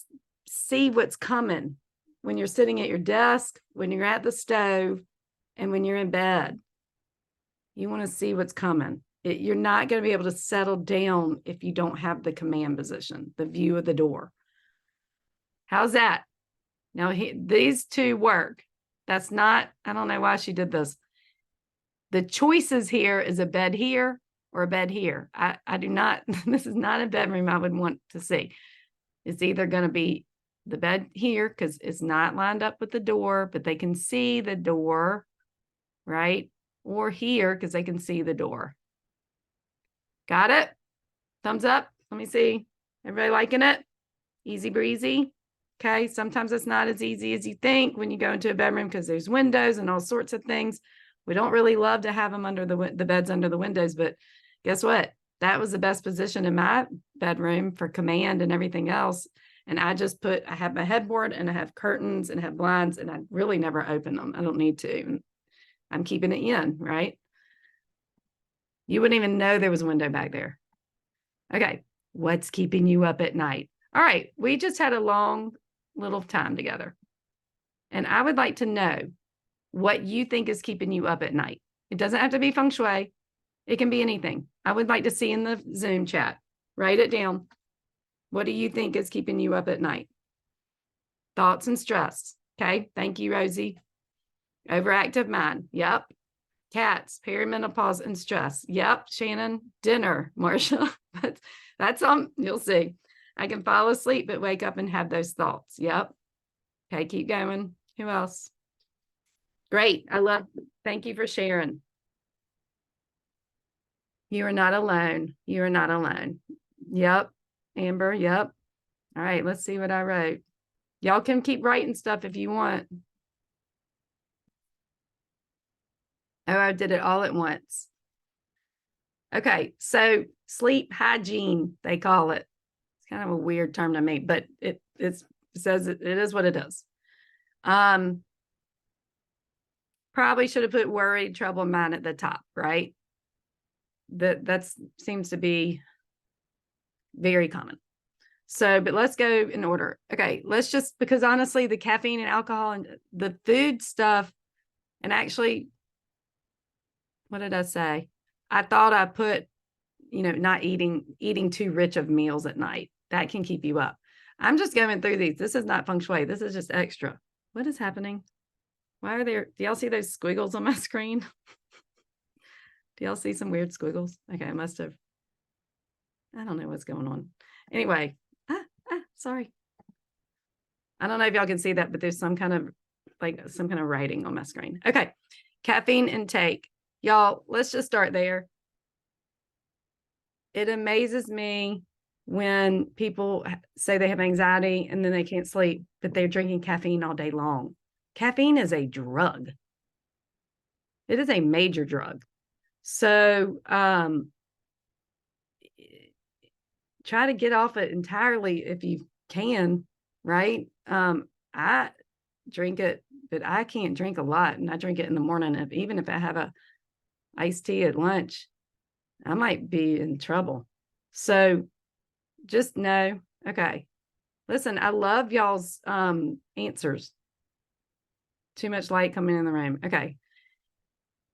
see what's coming when you're sitting at your desk, when you're at the stove, and when you're in bed. You want to see what's coming. You're not going to be able to settle down if you don't have the command position, the view of the door. How's that? Now, these two work. That's not, I don't know why she did this. The choices here is a bed here or a bed here. I do not, this is not a bedroom I would want to see. It's either going to be the bed here because it's not lined up with the door, but they can see the door, right? Or here because they can see the door. Got it? Thumbs up. Let me see. Everybody liking it? Easy breezy. Okay. Sometimes it's not as easy as you think when you go into a bedroom because there's windows and all sorts of things. We don't really love to have them under the beds under the windows, but guess what? That was the best position in my bedroom for command and everything else. And I have my headboard and I have curtains and I have blinds and I really never open them. I don't need to. I'm keeping it in, right? You wouldn't even know there was a window back there. Okay. What's keeping you up at night? All right. We just had a long little time together. And I would like to know what you think is keeping you up at night. It doesn't have to be feng shui. It can be anything. I would like to see in the Zoom chat. Write it down. What do you think is keeping you up at night? Thoughts and stress. Okay. Thank you, Rosie. Overactive mind. Yep. Cats, perimenopause and stress. Yep. Shannon, dinner. Marsha, that's you'll see. I can fall asleep, but wake up and have those thoughts. Yep. Okay. Keep going. Who else? Great. Thank you for sharing. You are not alone. You are not alone. Yep. Amber. Yep. All right. Let's see what I wrote. Y'all can keep writing stuff if you want. Oh, I did it all at once. Okay. So sleep hygiene, they call it. It's kind of a weird term to me, but it says it is what it is. Probably should have put worried, trouble, mind at the top, right? That seems to be very common. So, but let's go in order. Okay, because honestly, the caffeine and alcohol and the food stuff, and actually, what did I say? I thought I put, not eating too rich of meals at night. That can keep you up. I'm just going through these. This is not feng shui. This is just extra. What is happening? Why are there? Do y'all see those squiggles on my screen? Do y'all see some weird squiggles? Okay, I must have. I don't know what's going on. Anyway, sorry. I don't know if y'all can see that, but there's some kind of writing on my screen. Okay, caffeine intake. Y'all, let's just start there. It amazes me when people say they have anxiety and then they can't sleep, but they're drinking caffeine all day long. Caffeine is a drug. It is a major drug. So try to get off it entirely if you can, right? I drink it, but I can't drink a lot. And I drink it in the morning. Even if I have a iced tea at lunch, I might be in trouble. So just know, okay. Listen, I love y'all's answers. Too much light coming in the room. Okay.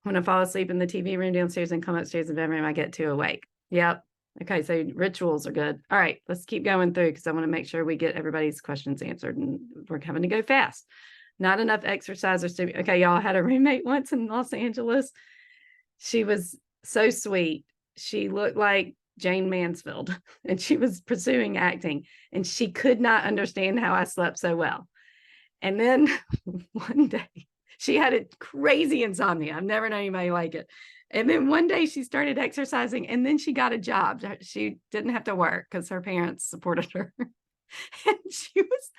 When I fall asleep in the TV room downstairs and come upstairs in the bedroom, I get too awake. Yep. Okay. So rituals are good. All right. Let's keep going through because I want to make sure we get everybody's questions answered and we're having to go fast. Not enough exercise or sleep. Okay. Y'all, had a roommate once in Los Angeles. She was so sweet. She looked like Jane Mansfield and she was pursuing acting and she could not understand how I slept so well. And then one day she had a crazy insomnia. I've never known anybody like it. And then one day she started exercising and then she got a job. She didn't have to work because her parents supported her. And she was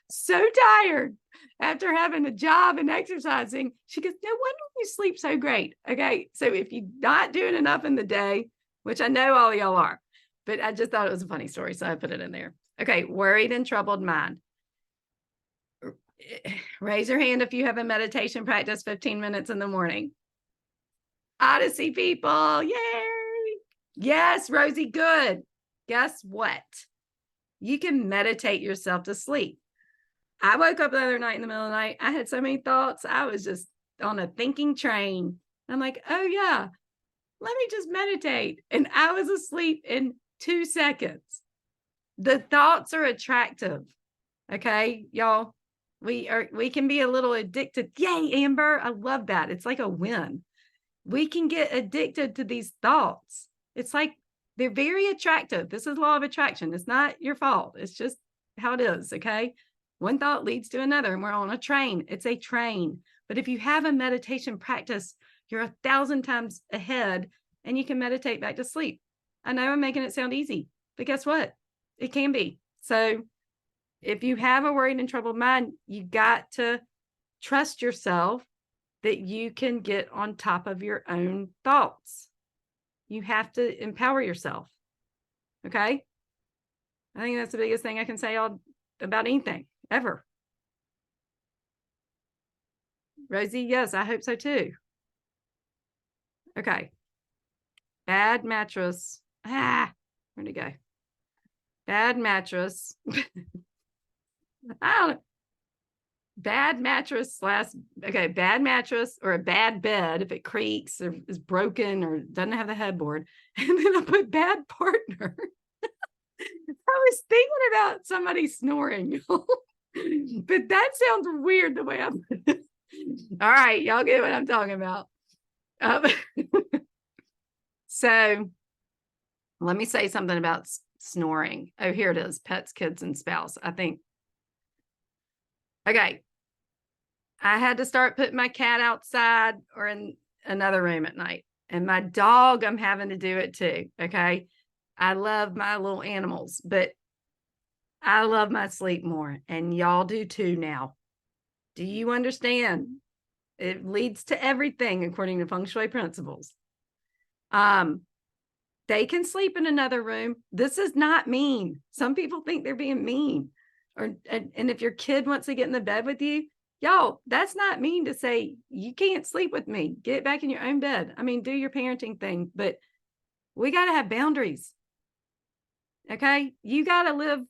so tired after having a job and exercising. She goes, no wonder you sleep so great. Okay. So if you're not doing enough in the day, which I know all of y'all are, but I just thought it was a funny story. So I put it in there. Okay. Worried and troubled mind. Raise your hand if you have a meditation practice 15 minutes in the morning. Odyssey people. Yay. Yes, Rosie. Good. Guess what? You can meditate yourself to sleep. I woke up the other night in the middle of the night. I had so many thoughts. I was just on a thinking train. I'm like, oh yeah, let me just meditate. And I was asleep in 2 seconds. The thoughts are attractive. Okay, y'all. We can be a little addicted. Yay, Amber. I love that. It's like a win. We can get addicted to these thoughts. It's like they're very attractive. This is law of attraction. It's not your fault. It's just how it is. Okay. One thought leads to another, and we're on a train. It's a train. But if you have a meditation practice, you're 1,000 times ahead and you can meditate back to sleep. I know I'm making it sound easy, but guess what? It can be. So if you have a worried and troubled mind, you got to trust yourself that you can get on top of your own thoughts. You have to empower yourself. Okay. I think that's the biggest thing I can say about anything ever. Rosie, yes, I hope so too. Okay. Bad mattress. Where'd it go? Bad mattress. I don't know. Bad mattress bad mattress or a bad bed if it creaks or is broken or doesn't have the headboard. And then I put bad partner. I was thinking about somebody snoring, but that sounds weird the way I put it. All right, y'all get what I'm talking about. So let me say something about snoring. Oh, here it is. Pets, kids, and spouse. I think. Okay. I had to start putting my cat outside or in another room at night. And my dog, I'm having to do it too. Okay. I love my little animals, but I love my sleep more. And y'all do too now. Do you understand? It leads to everything according to Feng Shui principles. They can sleep in another room. This is not mean. Some people think they're being mean. And if your kid wants to get in the bed with you, y'all, that's not mean to say you can't sleep with me. Get back in your own bed. I mean, do your parenting thing, but we got to have boundaries. Okay. You got to live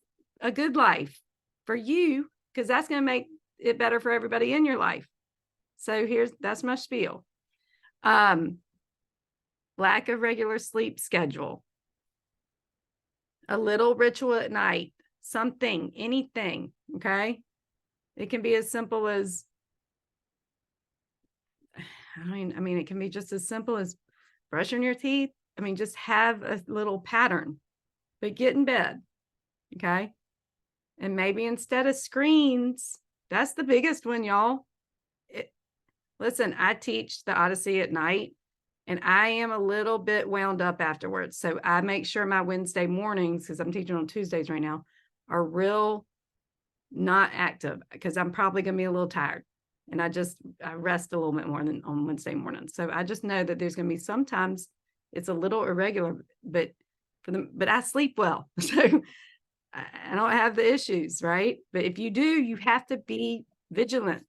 a good life for you because that's going to make it better for everybody in your life. So that's my spiel. Lack of regular sleep schedule, a little ritual at night, something, anything. Okay. It can be as simple as, I mean, it can be just as simple as brushing your teeth. I mean, just have a little pattern, but get in bed. Okay. And maybe instead of screens, that's the biggest one, y'all. Listen, I teach the Odyssey at night and I am a little bit wound up afterwards. So I make sure my Wednesday mornings, because I'm teaching on Tuesdays right now, are real not active because I'm probably going to be a little tired and I rest a little bit more than on Wednesday morning. So I just know that there's going to be sometimes it's a little irregular, but I sleep well. So I don't have the issues, right? But if you do, you have to be vigilant.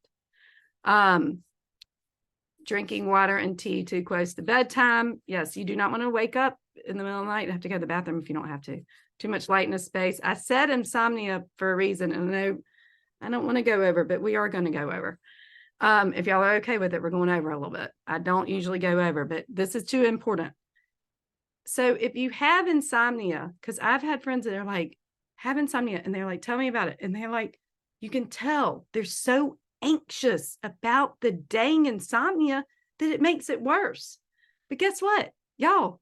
Drinking water and tea too close to bedtime. Yes, you do not want to wake up in the middle of the night and have to go to the bathroom if you don't have to. Too much light in a space. I said insomnia for a reason, and no, I don't want to go over, but we are going to go over. If y'all are okay with it, we're going over a little bit. I don't usually go over, but this is too important. So if you have insomnia, because I've had friends that are like, have insomnia, and they're like, tell me about it. And they're like, you can tell they're so anxious about the dang insomnia that it makes it worse. But guess what, y'all?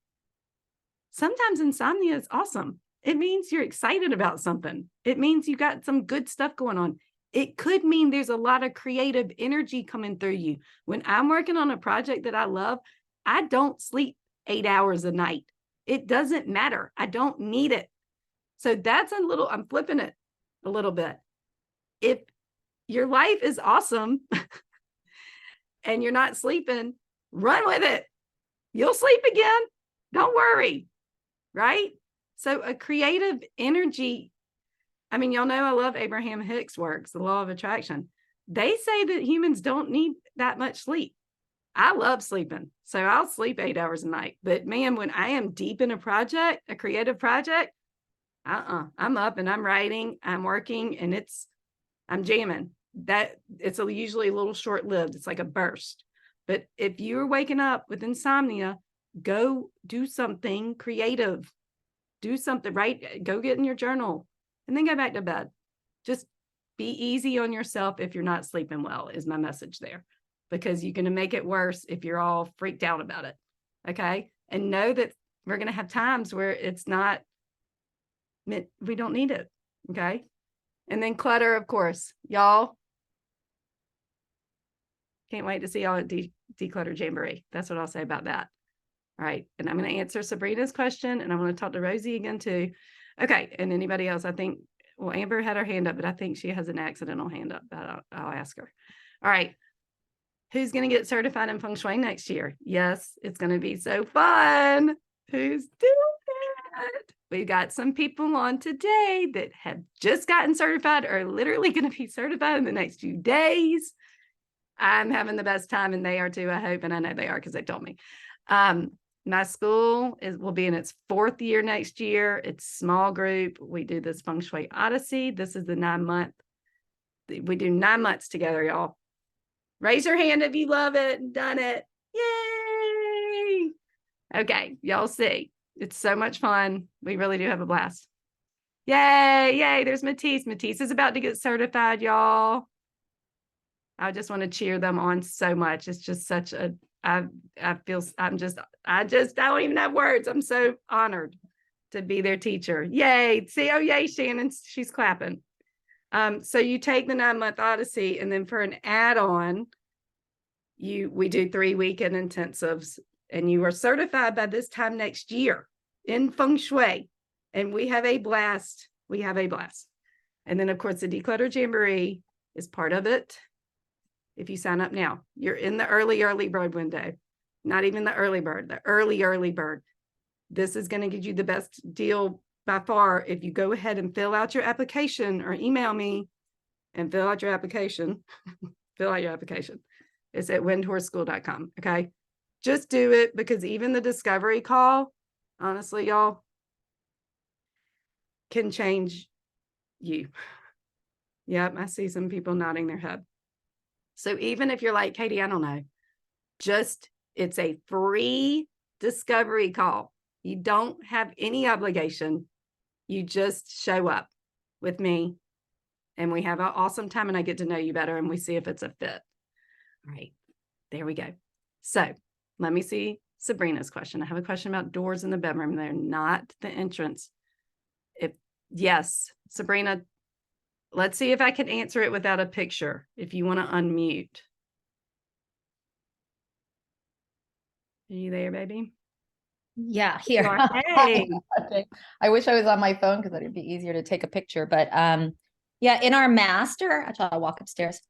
Sometimes insomnia is awesome. It means you're excited about something. It means you got some good stuff going on. It could mean there's a lot of creative energy coming through you. When I'm working on a project that I love, I don't sleep 8 hours a night. It doesn't matter. I don't need it. So that's I'm flipping it a little bit. If your life is awesome and you're not sleeping, run with it. You'll sleep again. Don't worry. Right? So a creative energy, I mean, y'all know I love Abraham Hicks' works, The Law of Attraction. They say that humans don't need that much sleep. I love sleeping, so I'll sleep 8 hours a night. But man, when I am deep in a project, a creative project, I'm up and I'm writing, I'm working, and I'm jamming. That it's usually a little short-lived. It's like a burst. But if you're waking up with insomnia, go do something creative. Do something, right? Go get in your journal and then go back to bed. Just be easy on yourself if you're not sleeping well, is my message there, because you're going to make it worse if you're all freaked out about it. Okay. And know that we're going to have times where it's not, we don't need it. Okay. And then clutter, of course, y'all. Can't wait to see y'all at Declutter Jamboree. That's what I'll say about that. All right. And I'm going to answer Sabrina's question, and I'm going to talk to Rosie again too. Okay. And anybody else, I think, well, Amber had her hand up, but I think she has an accidental hand up, but I'll ask her. All right. Who's going to get certified in Feng Shui next year? Yes, it's going to be so fun. Who's doing it? We've got some people on today that have just gotten certified or are literally going to be certified in the next few days. I'm having the best time, and they are too, I hope. And I know they are because they told me. My school will be in its 4th year next year. It's small group. We do this Feng Shui Odyssey. This is the 9-month. We do 9 months together, y'all. Raise your hand if you love it and done it. Yay! Okay, y'all see. It's so much fun. We really do have a blast. Yay, yay. There's Matisse. Matisse is about to get certified, y'all. I just want to cheer them on so much. It's just such a, I don't even have words. I'm so honored to be their teacher. Yay. See, oh, yay, Shannon. She's clapping. So you take the 9-month Odyssey, and then for an add-on, we do 3 weekend intensives, and you are certified by this time next year in Feng Shui. And we have a blast. And then, of course, the Declutter Jamboree is part of it. If you sign up now, you're in the early bird window. Not even the early bird, the early bird. This is going to get you the best deal by far if you go ahead and fill out your application, or email me and fill out your application. Fill out your application. It's at windhorseschool.com. Okay. Just do it, because even the discovery call, honestly, y'all, can change you. Yep. I see some people nodding their head. So even if you're like, Katie, I don't know, it's a free discovery call. You don't have any obligation. You just show up with me, and we have an awesome time, and I get to know you better, and we see if it's a fit. All right, there we go. So let me see Sabrina's question. I have a question about doors in the bedroom. They're not the entrance. Yes, Sabrina, let's see if I can answer it without a picture, if you want to unmute. Are you there, baby? Yeah, here. Hey. Okay. I wish I was on my phone because it'd be easier to take a picture. But yeah, in our master, actually, I'll walk upstairs.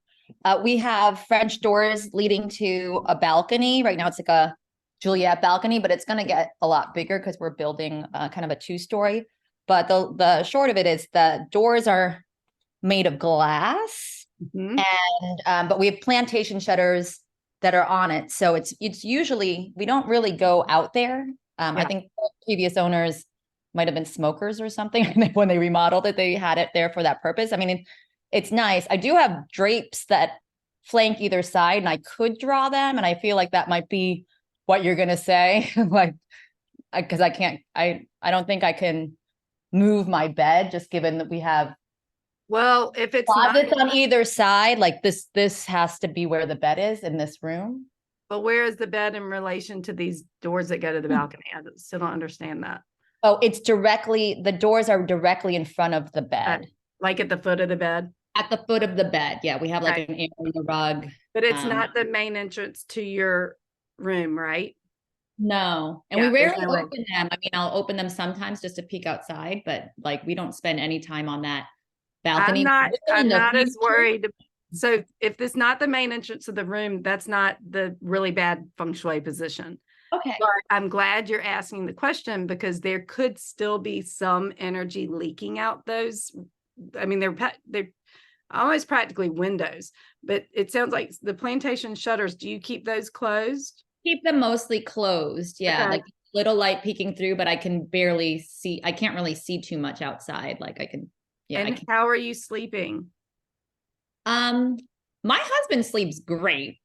We have French doors leading to a balcony. Right now, it's like a Juliet balcony, but it's going to get a lot bigger because we're building kind of a 2-story. But the short of it is the doors are made of glass, and but we have plantation shutters that are on it. So it's usually, we don't really go out there. I Yeah. think the previous owners might have been smokers or something. And when they remodeled it, they had it there for that purpose. I mean, it's nice. I do have drapes that flank either side, and I could draw them. And I feel like that might be what you're gonna say, like, because I don't think I can move my bed, just given that we have Well, if it's not, closets on either side. Like this has to be where the bed is in this room. but where is the bed in relation to these doors that go to the balcony? I still don't understand that. Oh, the doors are directly in front of the bed. Like at the foot of the bed, At the foot of the bed. Yeah, we have like Okay. an area in the rug. but it's Um, not the main entrance to your room, right? No, and Yeah, we there's rarely no way. open them. I mean, I'll open them sometimes just to peek outside, but like we don't spend any time on that balcony. I'm In the not as future- worried. So if it's not the main entrance of the room, that's not the really bad feng shui position. Okay. But I'm glad you're asking the question because there could still be some energy leaking out those. I mean, they're almost practically windows, but it sounds like the plantation shutters, do you keep those closed? Keep them mostly closed. Yeah, Okay. like little light peeking through, but I can barely see. I can't really see too much outside. Like I can. Yeah. I And can. how are you sleeping? My husband sleeps great.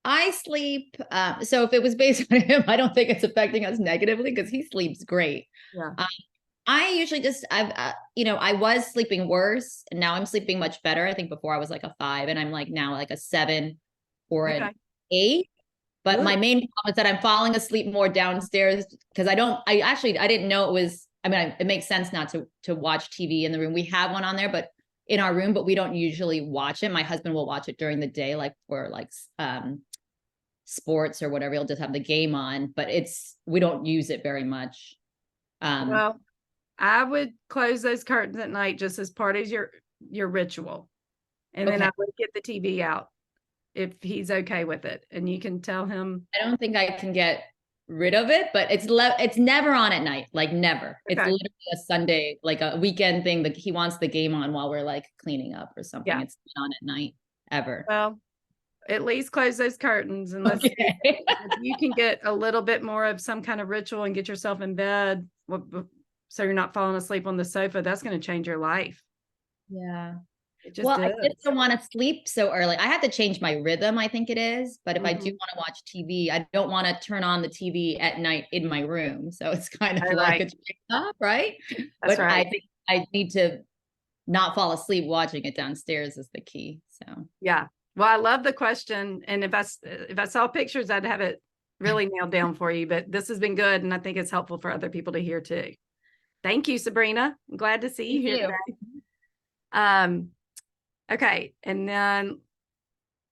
I sleep. So if it was based on him, I don't think it's affecting us negatively because he sleeps great. Yeah. I usually I was sleeping worse and now I'm sleeping much better. I think before I was like a 5 and I'm like now like a 7 or Okay. an 8. But my Good. main problem is that I'm falling asleep more downstairs because I didn't know it was, I mean, it makes sense not to watch TV in the room. We have one on there, but in our room, but we don't usually watch it. My husband will watch it during the day, like for like sports or whatever. He'll just have the game on, but we don't use it very much. Well, I would close those curtains at night just as part of your ritual. And then Okay. I would get the TV out if he's okay with it. And you can tell him. I don't think I can get rid of it, but it's never on at night, like never. It's Okay. literally a Sunday, like a weekend thing that he wants the game on while we're like cleaning up or something. Yeah. It's not on at night ever. Well, at least close those curtains and let's see Okay. if you can get a little bit more of some kind of ritual and get yourself in bed so you're not falling asleep on the sofa. That's going to change your life. Yeah. It just Well, I is. just don't want to sleep so early. I have to change my rhythm, I think it is. But if I do Mhm. want to watch TV, I don't want to turn on the TV at night in my room. So it's kind of Right, like right. a trade-off, right? That's But right. I think I need to not fall asleep watching it downstairs is the key. So Yeah. Well, I love the question. And if I saw pictures, I'd have it really nailed down for you. But this has been good. And I think it's helpful for other people to hear too. Thank you, Sabrina. I'm glad to see you Thank here you. today. Okay. And then,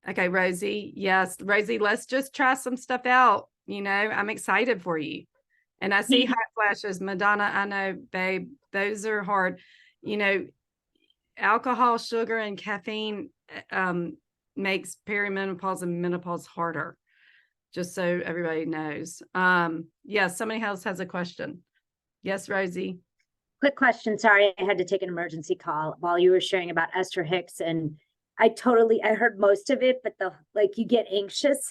okay, Rosie. Yes, Rosie, let's just try some stuff out. I'm excited for you. And I see hot flashes. Madonna, I know, babe, those are hard. Alcohol, sugar, and caffeine makes perimenopause and menopause harder, just so everybody knows. Yes, somebody else has a question. Yes, Rosie. Quick question. Sorry, I had to take an emergency call while you were sharing about Esther Hicks, and I heard most of it, but you get anxious.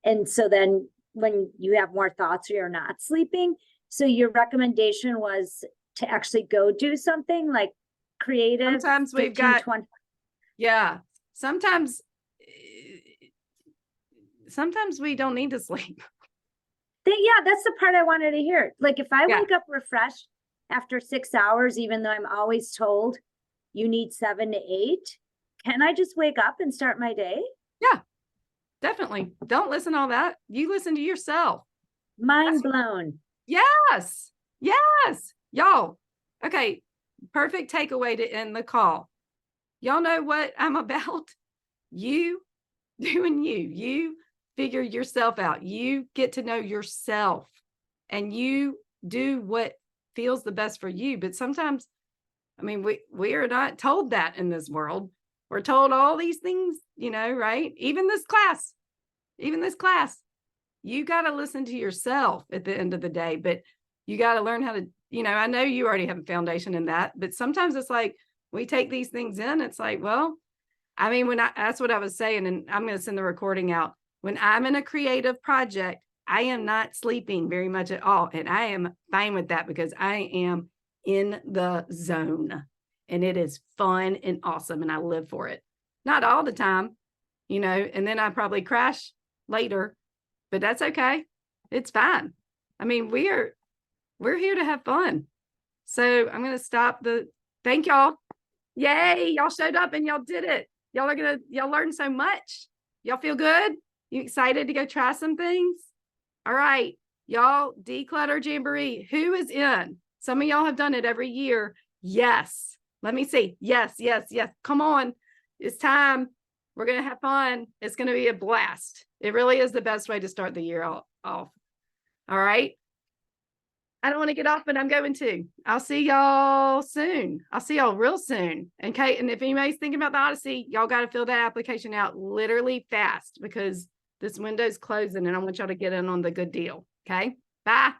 And so then when you have more thoughts or you're not sleeping, so your recommendation was to actually go do something like creative. Sometimes we've 15, got, 20. yeah, sometimes we don't need to sleep. Yeah, that's the part I wanted to hear. Like if I Yeah. wake up refreshed after 6 hours, even though I'm always told you need 7 to 8, can I just wake up and start my day? Definitely. Don't listen to all that. You listen to yourself. Mind blown. Yes. Yes. Y'all. Okay. Perfect takeaway to end the call. Y'all know what I'm about. You doing you. You figure yourself out. You get to know yourself and you do what feels the best for you. But sometimes, I mean, we are not told that in this world. We're told all these things, right? Even this class, you got to listen to yourself at the end of the day, but you got to learn how to, I know you already have a foundation in that, but sometimes it's like, we take these things in, it's like, well, I mean, that's what I was saying, and I'm going to send the recording out. When I'm in a creative project, I am not sleeping very much at all. And I am fine with that because I am in the zone and it is fun and awesome. And I live for it. Not all the time, you know, and then I probably crash later, but that's okay. It's fine. I mean, we're here to have fun. So I'm going to stop thank y'all. Yay. Y'all showed up and y'all did it. Y'all learned so much. Y'all feel good? You excited to go try some things? All right, y'all, declutter jamboree. Who is in? Some of y'all have done it every year. Yes. Let me see. Yes, yes, yes. Come on. It's time. We're going to have fun. It's going to be a blast. It really is the best way to start the year off. All right. I don't want to get off, but I'm going to. I'll see y'all soon. I'll see y'all real soon. Okay. And if anybody's thinking about the Odyssey, y'all got to fill that application out literally fast because this window's closing and I want y'all to get in on the good deal. Okay. Bye.